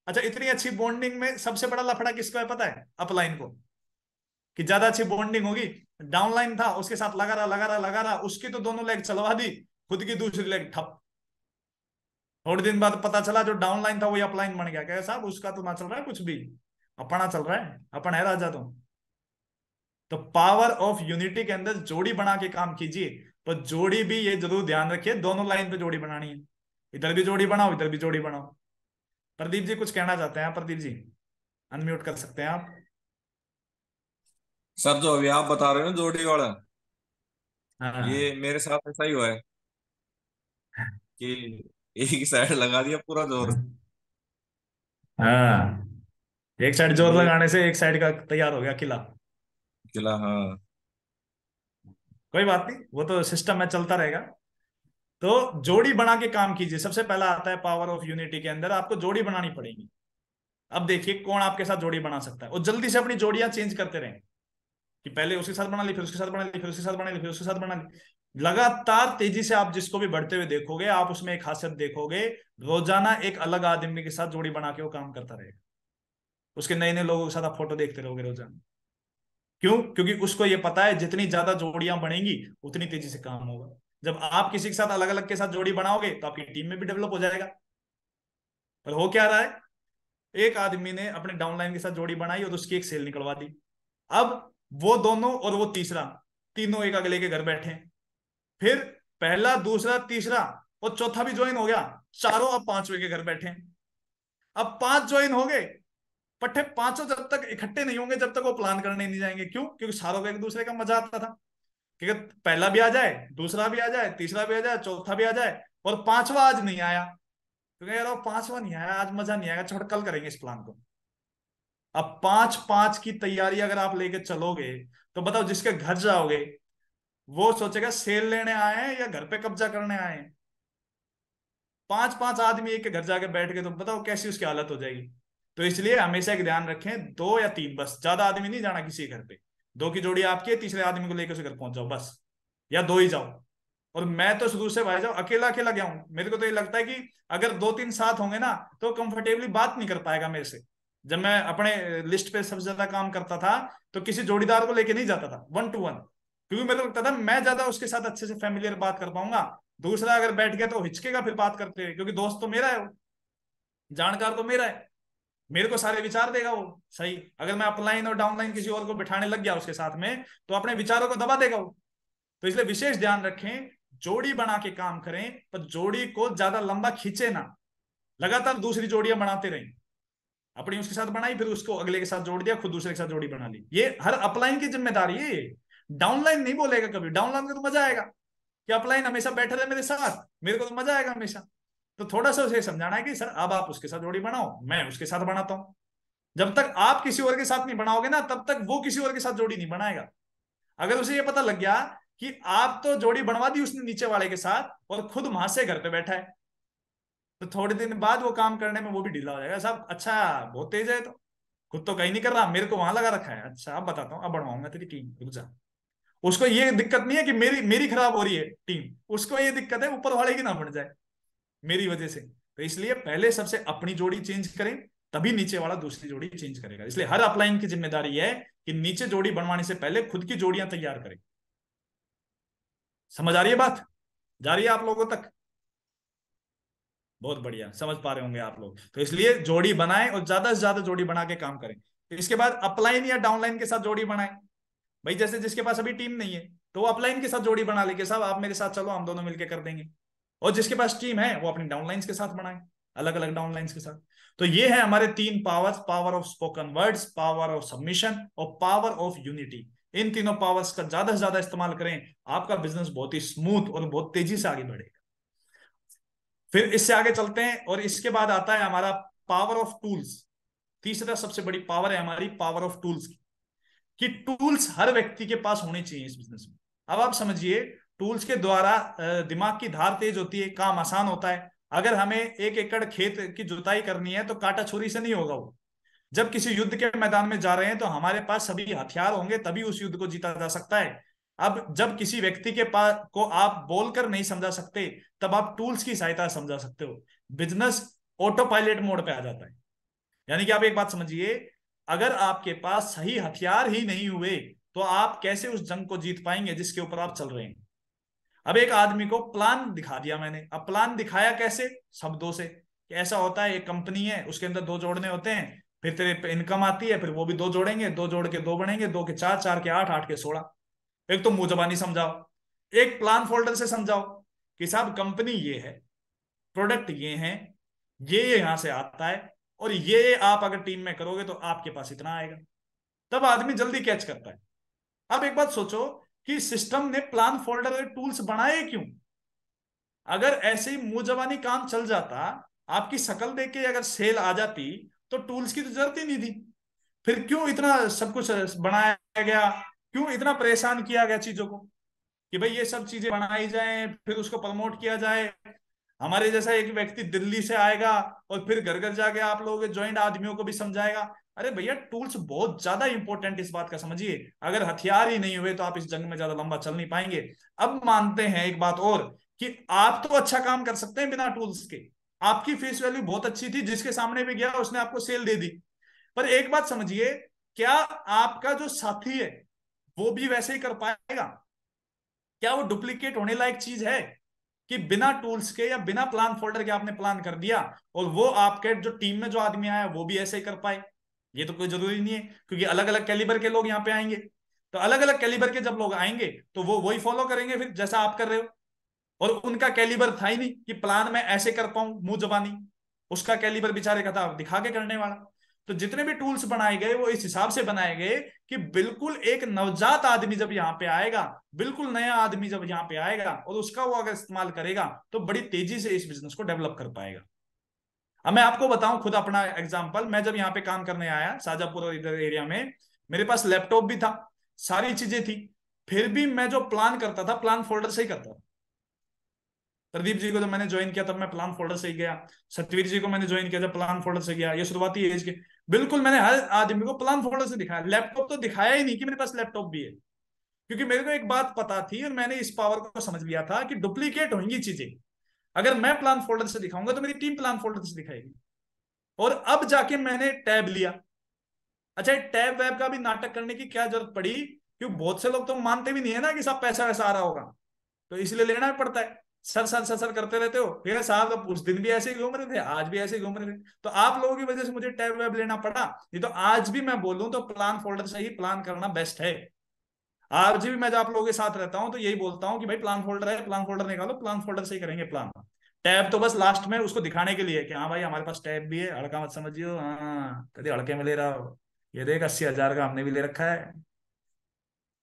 [SPEAKER 1] अच्छा इतनी अच्छी बॉन्डिंग में सबसे बड़ा लफड़ा किसको है पता है? अपलाइन को। कि ज्यादा अच्छी बॉन्डिंग होगी, डाउनलाइन था उसके साथ लगा रहा लगा रहा लगा रहा, उसकी तो दोनों लेग चलवा दी, खुद की दूसरी लेग ठप। थोड़े दिन बाद पता चला जो डाउनलाइन था वही अपलाइन बन गया। क्या साहब उसका तो ना चल रहा है कुछ भी, अपना चल रहा है, अपन है राजा। तो पावर ऑफ यूनिटी के अंदर जोड़ी बना के काम कीजिए। तो जोड़ी भी ये जरूर ध्यान रखिए, दोनों लाइन पे जोड़ी बनानी है, इधर भी जोड़ी बनाओ इधर भी जोड़ी बनाओ। प्रदीप जी कुछ कहना चाहते हैं? प्रदीप जी अनम्यूट कर सकते हैं आप।
[SPEAKER 2] सर जो अभी आप बता रहे हो ना जोड़ी वाला,
[SPEAKER 1] हाँ
[SPEAKER 2] ये मेरे साथ ऐसा ही हुआ है कि एक ही साइड लगा दिया पूरा जोर।
[SPEAKER 1] हाँ, एक साइड जोर
[SPEAKER 2] ये
[SPEAKER 1] लगाने से एक साइड का तैयार हो गया किला।
[SPEAKER 2] किला, हाँ।
[SPEAKER 1] कोई बात नहीं, वो तो सिस्टम में चलता रहेगा। तो जोड़ी बना के काम कीजिए। सबसे पहला आता है पावर ऑफ यूनिटी के अंदर आपको जोड़ी बनानी पड़ेगी। अब देखिए कौन आपके साथ जोड़ी बना सकता है, और जल्दी से अपनी जोड़ियां चेंज करते रहें कि पहले उसके साथ बना ली, फिर उसके साथ बना ली, फिर उसके साथ बना ली, फिर उसके साथ बना ली। लगातार तेजी से आप जिसको भी बढ़ते हुए देखोगे, आप उसमें एक खासियत देखोगे, रोजाना एक अलग आदमी के साथ जोड़ी बना के वो काम करता रहेगा। उसके नए नए लोगों के साथ आप फोटो देखते रहोगे रोजाना। क्यों? क्योंकि उसको ये पता है जितनी ज्यादा जोड़ियां बनेंगी उतनी तेजी से काम होगा। जब आप किसी के साथ अलग अलग के साथ जोड़ी बनाओगे तो आपकी टीम में भी डेवलप हो जाएगा। पर हो क्या रहा है, एक आदमी ने अपने डाउनलाइन के साथ जोड़ी बनाई और उसकी एक सेल निकलवा दी। अब वो दोनों और वो तीसरा, तीनों एक अगले के घर बैठे हैं। फिर पहला दूसरा तीसरा और चौथा भी ज्वाइन हो गया, चारों अब पांचवे के घर बैठे हैं। अब 5 ज्वाइन हो गए, पट्टे पांचों जब तक इकट्ठे नहीं होंगे जब तक वो प्लान करने नहीं जाएंगे। क्यों? क्योंकि सारों को एक दूसरे का मजा आता था। क्योंकि पहला भी आ जाए, दूसरा भी आ जाए, तीसरा भी आ जाए, चौथा भी आ जाए, और पांचवा आज नहीं आया, क्योंकि यार वो पांचवा नहीं आया आज मजा नहीं आएगा, छोड़ कल करेंगे इस प्लान को। अब 5-5 की तैयारी अगर आप लेके चलोगे तो बताओ जिसके घर जाओगे वो सोचेगा सेल लेने आए हैं या घर पे कब्जा करने आए हैं। 5-5 आदमी एक के घर जाके बैठ के तो बताओ कैसी उसकी हालत हो जाएगी। तो इसलिए हमेशा एक ध्यान रखें, 2 या 3, बस ज्यादा आदमी नहीं जाना किसी घर पे। 2 की जोड़ी आपकी है, तीसरे आदमी को लेकर उसे घर पहुंच जाओ बस, या 2 ही जाओ। और मैं तो शुरू से भाई जाओ अकेला अकेला गया हूं, मेरे को तो ये लगता है कि अगर 2-3 साथ होंगे ना तो कंफर्टेबली बात नहीं कर पाएगा मेरे से। जब मैं अपने लिस्ट पे सबसे ज्यादा काम करता था तो किसी जोड़ीदार को लेके नहीं जाता था 1 to 1, क्योंकि मेरे को लगता था मैं ज्यादा उसके साथ अच्छे से फैमिलियर बात कर पाऊंगा। दूसरा अगर बैठ गया तो हिचकेगा फिर बात करते हुए, क्योंकि दोस्त तो मेरा है वो, जानकार तो मेरा है, मेरे को सारे विचार देगा वो सही। अगर मैं अपलाइन और डाउनलाइन किसी और को बिठाने लग गया उसके साथ में तो अपने विचारों को दबा देगा वो। तो इसलिए विशेष ध्यान रखें, जोड़ी बना के काम करें पर जोड़ी को ज्यादा लंबा खींचे ना। लगातार दूसरी जोड़ियां बनाते रहें, अपनी उसके साथ बनाई फिर उसको अगले के साथ जोड़ दिया, खुद दूसरे के साथ जोड़ी बना ली। ये हर अपलाइन की जिम्मेदारी है। डाउनलाइन नहीं बोलेगा कभी, डाउनलाइन का तो मजा आएगा कि अपलाइन हमेशा बैठे रहे मेरे साथ, मेरे को तो मजा आएगा हमेशा। तो थोड़ा सा उसे समझाना है कि सर अब आप उसके साथ जोड़ी बनाओ, मैं उसके साथ बनाता हूं। जब तक आप किसी और के साथ नहीं बनाओगे ना तब तक वो किसी और के साथ जोड़ी नहीं बनाएगा। अगर उसे ये पता लग गया कि आप तो जोड़ी बनवा दी उसने नीचे वाले के साथ और खुद वहां से घर पे बैठा है, तो थोड़े दिन बाद वो काम करने में वो भी ढीला हो जाएगा। साहब अच्छा बहुत तेज है, तो खुद तो कहीं नहीं कर रहा, मेरे को वहां लगा रखा है। अच्छा अब बताता हूँ, अब बनवाऊंगा तेरी टीम, रुक जा। उसको ये दिक्कत नहीं है कि मेरी मेरी खराब हो रही है टीम, उसको ये दिक्कत है ऊपर वाले की ना बन जाए मेरी वजह से। तो इसलिए पहले सबसे अपनी जोड़ी चेंज करें, तभी नीचे वाला दूसरी जोड़ी चेंज करेगा। इसलिए हर अपलाइन की जिम्मेदारी है कि नीचे जोड़ी बनवाने से पहले खुद की जोड़ियां तैयार करें। समझ आ रही है बात, जा रही है आप लोगों तक? बहुत बढ़िया, समझ पा रहे होंगे आप लोग। तो इसलिए जोड़ी बनाएं और ज्यादा से ज्यादा जोड़ी बना के काम करें। तो इसके बाद अपलाइन या डाउनलाइन के साथ जोड़ी बनाएं। भाई जैसे जिसके पास अभी टीम नहीं है तो वो अपलाइन के साथ जोड़ी बना ले कि साहब आप मेरे साथ चलो, हम दोनों मिलकर कर देंगे। और जिसके पास टीम है वो अपनी डाउनलाइंस के साथ बनाए, अलग अलग डाउनलाइंस के साथ। तो ये है हमारे 3 powers, power of spoken words, power of submission और पावर ऑफ यूनिटी। इन तीनों पावर्स का ज्यादा से ज्यादा इस्तेमाल करें, आपका बिजनेस बहुत ही स्मूथ और बहुत तेजी से आगे बढ़ेगा। फिर इससे आगे चलते हैं और इसके बाद आता है हमारा पावर ऑफ टूल्स। तीसरा सबसे बड़ी पावर है हमारी पावर ऑफ टूल्स की, कि टूल्स हर व्यक्ति के पास होने चाहिए इस बिजनेस में। अब आप समझिए, टूल्स के द्वारा दिमाग की धार तेज होती है, काम आसान होता है। अगर हमें 1 एकड़ खेत की जुताई करनी है तो कांटा छुरी से नहीं होगा वो। जब किसी युद्ध के मैदान में जा रहे हैं तो हमारे पास सभी हथियार होंगे, तभी उस युद्ध को जीता जा सकता है। अब जब किसी व्यक्ति के पास को आप बोलकर नहीं समझा सकते, तब आप टूल्स की सहायता समझा सकते हो। बिजनेस ऑटो पायलट मोड पे आ जाता है। यानी कि आप एक बात समझिए, अगर आपके पास सही हथियार ही नहीं हुए तो आप कैसे उस जंग को जीत पाएंगे जिसके ऊपर आप चल रहे हैं। अब एक आदमी को प्लान दिखा दिया मैंने, अब प्लान दिखाया कैसे? शब्दों से, कि ऐसा होता है, एक कंपनी है, उसके अंदर 2 जोड़ने होते हैं, फिर तेरे पे इनकम आती है, फिर वो भी 2 जोड़ेंगे, 2 जोड़ के 2 बनेंगे, 2 के 4, 4 के 8, 8 के 16। एक तो मुंह जबानी समझाओ, एक प्लान फोल्डर से समझाओ कि साहब कंपनी ये है, प्रोडक्ट ये है, ये यहां से आता है, और ये आप अगर टीम में करोगे तो आपके पास इतना आएगा। तब आदमी जल्दी कैच करता है। अब एक बात सोचो कि सिस्टम ने प्लान फोल्डर और टूल्स बनाए क्यों? अगर ऐसे ही मुंह जबानी काम चल जाता, आपकी शक्ल देख के अगर सेल आ जाती, तो टूल्स की तो जरूरत ही नहीं थी। फिर क्यों इतना सब कुछ बनाया गया, क्यों इतना परेशान किया गया चीजों को, कि भाई ये सब चीजें बनाई जाएं फिर उसको प्रमोट किया जाए। हमारे जैसा एक व्यक्ति दिल्ली से आएगा और फिर घर घर जाके आप लोगों के ज्वाइंट आदमियों को भी समझाएगा। अरे भैया टूल्स बहुत ज्यादा इंपॉर्टेंट, इस बात का समझिए। अगर हथियार ही नहीं हुए तो आप इस जंग में ज्यादा लंबा चल नहीं पाएंगे। अब मानते हैं एक बात और, कि आप तो अच्छा काम कर सकते हैं बिना टूल्स के। आपकी फेस वैल्यू बहुत अच्छी थी, जिसके सामने भी गया उसने आपको सेल दे दी। पर एक बात समझिए, क्या आपका जो साथी है वो भी वैसे ही कर पाएगा? क्या वो डुप्लीकेट होने लायक चीज है कि बिना टूल्स के या बिना प्लान फोल्डर के आपने प्लान कर दिया और वो आपके जो टीम में जो आदमी आया वो भी ऐसे ही कर पाए? ये तो कोई जरूरी नहीं है, क्योंकि अलग अलग कैलिबर के लोग यहाँ पे आएंगे। तो अलग अलग कैलिबर के जब लोग आएंगे तो वो वही फॉलो करेंगे फिर जैसा आप कर रहे हो। और उनका कैलिबर था ही नहीं कि प्लान में ऐसे कर पाऊं मुंह जबानी, उसका कैलिबर बेचारे का था दिखा के करने वाला। तो जितने भी टूल्स बनाए गए वो इस हिसाब से बनाए गए कि बिल्कुल एक नवजात आदमी जब यहाँ पे आएगा, बिल्कुल नया आदमी जब यहाँ पे आएगा और उसका वो अगर इस्तेमाल करेगा तो बड़ी तेजी से इस बिजनेस को डेवलप कर पाएगा। अब मैं आपको बताऊं खुद अपना एग्जांपल, मैं जब यहाँ पे काम करने आया शाहजहांपुर और इधर एरिया में, मेरे पास लैपटॉप भी था, सारी चीजें थी। फिर भी मैं जो प्लान करता था प्लान फोल्डर से ही करता था। प्रदीप जी को जब मैंने ज्वाइन किया तब मैं प्लान फोल्डर से ही गया। सतवीर जी को मैंने ज्वाइन किया जब प्लान फोल्डर से गया। ये शुरुआती एज के बिल्कुल मैंने हर आदमी को प्लान फोल्डर से दिखाया। लैपटॉप तो दिखाया ही नहीं कि मेरे पास लैपटॉप भी है, क्योंकि मेरे को एक बात पता थी और मैंने इस पावर को समझ लिया था कि डुप्लीकेट होंगी चीजें। अगर मैं प्लान फोल्डर से दिखाऊंगा तो मेरी टीम प्लान फोल्डर से दिखाएगी। और अब जाके मैंने टैब लिया। अच्छा, टैब वैब का भी नाटक करने की क्या जरूरत पड़ी, क्योंकि बहुत से लोग तो मानते भी नहीं है ना कि सब पैसा वैसा आ रहा होगा, तो इसलिए लेना भी पड़ता है। सर सर सर सर करते रहते हो। फिर साहब तो उस दिन भी ऐसे ही घूम रहे थे, आज भी ऐसे ही घूम रहे थे, तो आप लोगों की वजह से मुझे टैब वैब लेना पड़ा। नहीं तो आज भी मैं बोलूं तो प्लान फोल्डर से ही प्लान करना बेस्ट है। आज भी मैं जब आप लोगों के साथ रहता हूं तो यही बोलता हूं कि भाई प्लान फोल्डर है, प्लान फोल्डर निकालो, प्लान फोल्डर से ही करेंगे प्लान। टैब तो बस लास्ट में उसको दिखाने के लिए कि हाँ भाई हमारे पास टैब भी है, हड़का मत समझियो, हाँ कभी हड़के में ले रहा हो, ये देख 80,000 का हमने भी ले रखा है।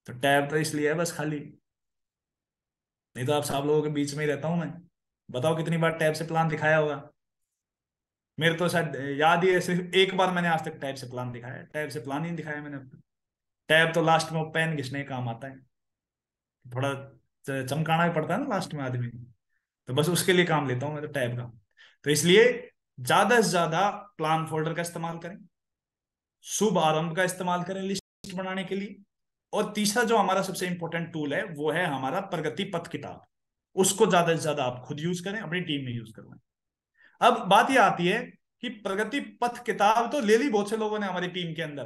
[SPEAKER 1] तो टैब तो इसलिए है बस खाली, नहीं तो आप सब लोगों के बीच में ही रहता हूं मैं। बताओ कितनी बार टैब से प्लान दिखाया होगा। मेरे तो शायद याद ही है, सिर्फ एक बार मैंने आज तक टैब से प्लान दिखाया, टैब से प्लान ही नहीं दिखाया मैंने अब तक। टैब तो लास्ट में वो पेन घिसने का काम आता है, थोड़ा चमकाना भी पड़ता है ना लास्ट में आदमी को, तो बस उसके लिए काम लेता हूँ मैं तो टैब का। तो इसलिए ज्यादा से ज्यादा प्लान फोल्डर का इस्तेमाल करें, शुभ आरंभ का इस्तेमाल करें लिस्ट बनाने के लिए। और तीसरा जो हमारा सबसे इंपॉर्टेंट टूल है वो है हमारा प्रगति पथ किताब। उसको ज्यादा से ज्यादा आप खुद यूज करें, अपनी टीम में यूज करवाएं। अब बात यह आती है कि प्रगति पथ किताब तो ले ली बहुत से लोगों ने हमारी टीम के अंदर,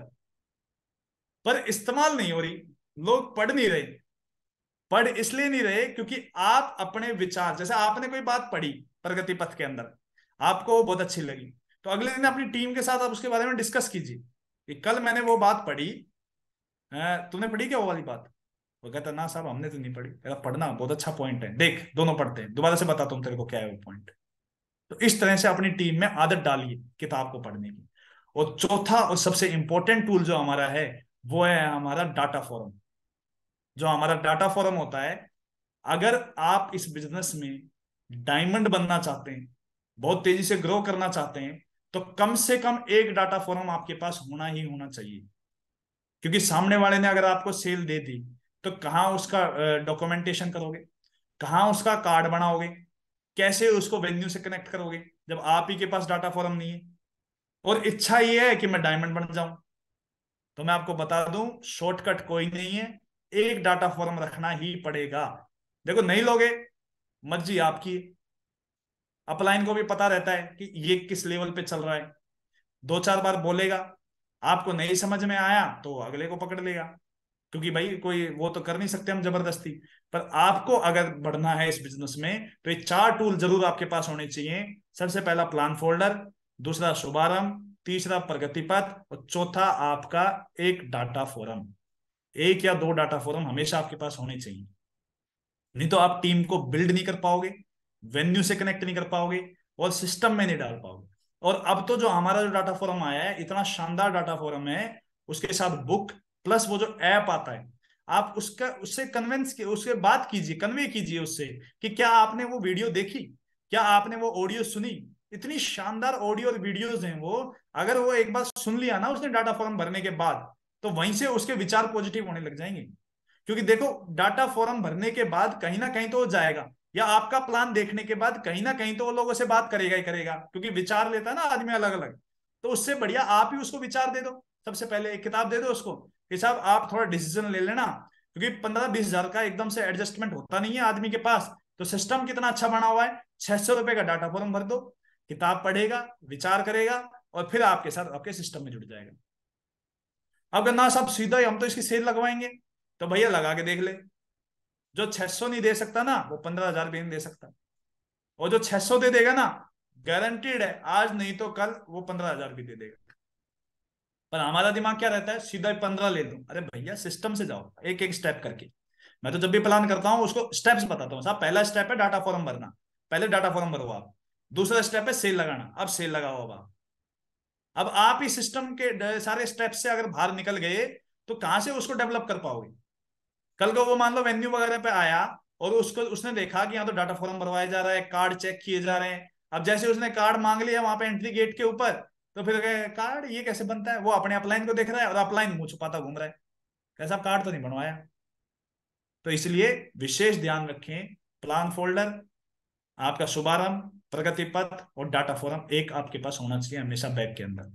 [SPEAKER 1] पर इस्तेमाल नहीं हो रही, लोग पढ़ नहीं रहे। पढ़ इसलिए नहीं रहे क्योंकि आप अपने विचार, जैसे आपने कोई बात पढ़ी प्रगति पथ के अंदर, आपको वो बहुत अच्छी लगी, तो अगले दिन अपनी टीम के साथ आप उसके बारे में डिस्कस कीजिए कि कल मैंने वो बात पढ़ी, तूने पढ़ी क्या वो वाली बात? वो कहता ना साहब हमने तो नहीं पढ़ी। कहता पढ़ना, बहुत अच्छा पॉइंट है, देख दोनों पढ़ते हैं, दोबारा से बताता हूँ तेरे को क्या है वो पॉइंट। तो इस तरह से अपनी टीम में आदत डालिए किताब को पढ़ने की। और चौथा और सबसे इंपॉर्टेंट टूल जो हमारा है वो है हमारा डाटा फोरम। जो हमारा डाटा फोरम होता है, अगर आप इस बिजनेस में डायमंड बनना चाहते हैं, बहुत तेजी से ग्रो करना चाहते हैं, तो कम से कम एक डाटा फोरम आपके पास होना ही होना चाहिए। क्योंकि सामने वाले ने अगर आपको सेल दे दी तो कहाँ उसका डॉक्यूमेंटेशन करोगे, कहाँ उसका कार्ड बनाओगे, कैसे उसको वेन्यू से कनेक्ट करोगे जब आप ही के पास डाटा फॉर्म नहीं है। और इच्छा ये है कि मैं डायमंड बन जाऊं, तो मैं आपको बता दूं शॉर्टकट कोई नहीं है, एक डाटा फॉर्म रखना ही पड़ेगा। देखो नहीं लोगे मर्जी आपकी, अपलाइन को भी पता रहता है कि ये किस लेवल पे चल रहा है, दो चार बार बोलेगा, आपको नहीं समझ में आया तो अगले को पकड़ लेगा, क्योंकि भाई कोई वो तो कर नहीं सकते हम जबरदस्ती। पर आपको अगर बढ़ना है इस बिजनेस में तो ये चार टूल जरूर आपके पास होने चाहिए। सबसे पहला प्लान फोल्डर, दूसरा शुभारंभ, तीसरा प्रगति पथ, और चौथा आपका एक डाटा फोरम। एक या दो डाटा फोरम हमेशा आपके पास होने चाहिए, नहीं तो आप टीम को बिल्ड नहीं कर पाओगे, वेन्यू से कनेक्ट नहीं कर पाओगे, और सिस्टम में नहीं डाल पाओगे। और अब तो जो हमारा जो डाटा फोरम आया है, इतना शानदार डाटा फोरम है, उसके साथ बुक प्लस वो जो ऐप आता है, आप उसका उससे कन्विंस उसके बात कीजिए, कन्वे कीजिए उससे कि क्या आपने वो वीडियो देखी, क्या आपने वो ऑडियो सुनी। इतनी शानदार ऑडियो और वीडियोज हैं वो, अगर वो एक बार सुन लिया ना उसने डाटा फॉर्म भरने के बाद, तो वहीं से उसके विचार पॉजिटिव होने लग जाएंगे। क्योंकि देखो डाटा फॉर्म भरने के बाद कहीं ना कहीं तो वो जाएगा, या आपका प्लान देखने के बाद कहीं ना कहीं तो वो लोगों से बात करेगा ही करेगा, क्योंकि विचार लेता है ना आदमी अलग अलग। तो उससे बढ़िया आप ही उसको विचार दे दो, सबसे पहले एक किताब दे दो उसको कि साहब आप थोड़ा डिसीजन ले लेना, क्योंकि 15-20 हजार का एकदम से एडजस्टमेंट होता नहीं है आदमी के पास। तो सिस्टम कितना अच्छा बना हुआ है, 600 रुपए का डाटा फॉर्म भर दो, किताब पढ़ेगा, विचार करेगा, और फिर आपके साथ आपके सिस्टम में जुड़ जाएगा। अब ना साहब सीधा ही हम तो इसकी सेल लगवाएंगे, तो भैया लगा के देख ले, जो 600 नहीं दे सकता ना वो 15,000 भी नहीं दे सकता, और जो 600 दे देगा ना गारंटीड है आज नहीं तो कल वो 15,000 भी दे देगा। पर हमारा दिमाग क्या रहता है, सीधा 15 ले लूं। अरे भैया सिस्टम से जाओ, एक एक स्टेप करके। मैं तो जब भी प्लान करता हूं उसको स्टेप्स बताता हूँ, साहब पहला स्टेप है डाटा फॉर्म भरना, पहले डाटा फॉर्म भरो आप। दूसरा स्टेप है सेल लगाना, अब सेल लगाओ। अब आप ही सिस्टम के सारे स्टेप से अगर बाहर निकल गए तो कहां से उसको डेवलप कर पाओगे। कल को वो मान लो वेन्यू वगैरह पे आया और उसको उसने देखा कि यहाँ तो डाटा फॉर्म भरवाया जा रहा है, कार्ड चेक किए जा रहे हैं। अब जैसे उसने कार्ड मांग लिया वहां पे एंट्री गेट के ऊपर, तो फिर कार्ड ये कैसे बनता है, वो अपने अपलाइन को देख रहा है और अपलाइन मुंह छुपाता घूम रहा है, कैसा कार्ड तो नहीं बनवाया। तो इसलिए विशेष ध्यान रखें, प्लान फोल्डर, आपका शुभारंभ, प्रगति पथ और डाटा फोरम एक आपके पास होना चाहिए हमेशा बैग के अंदर।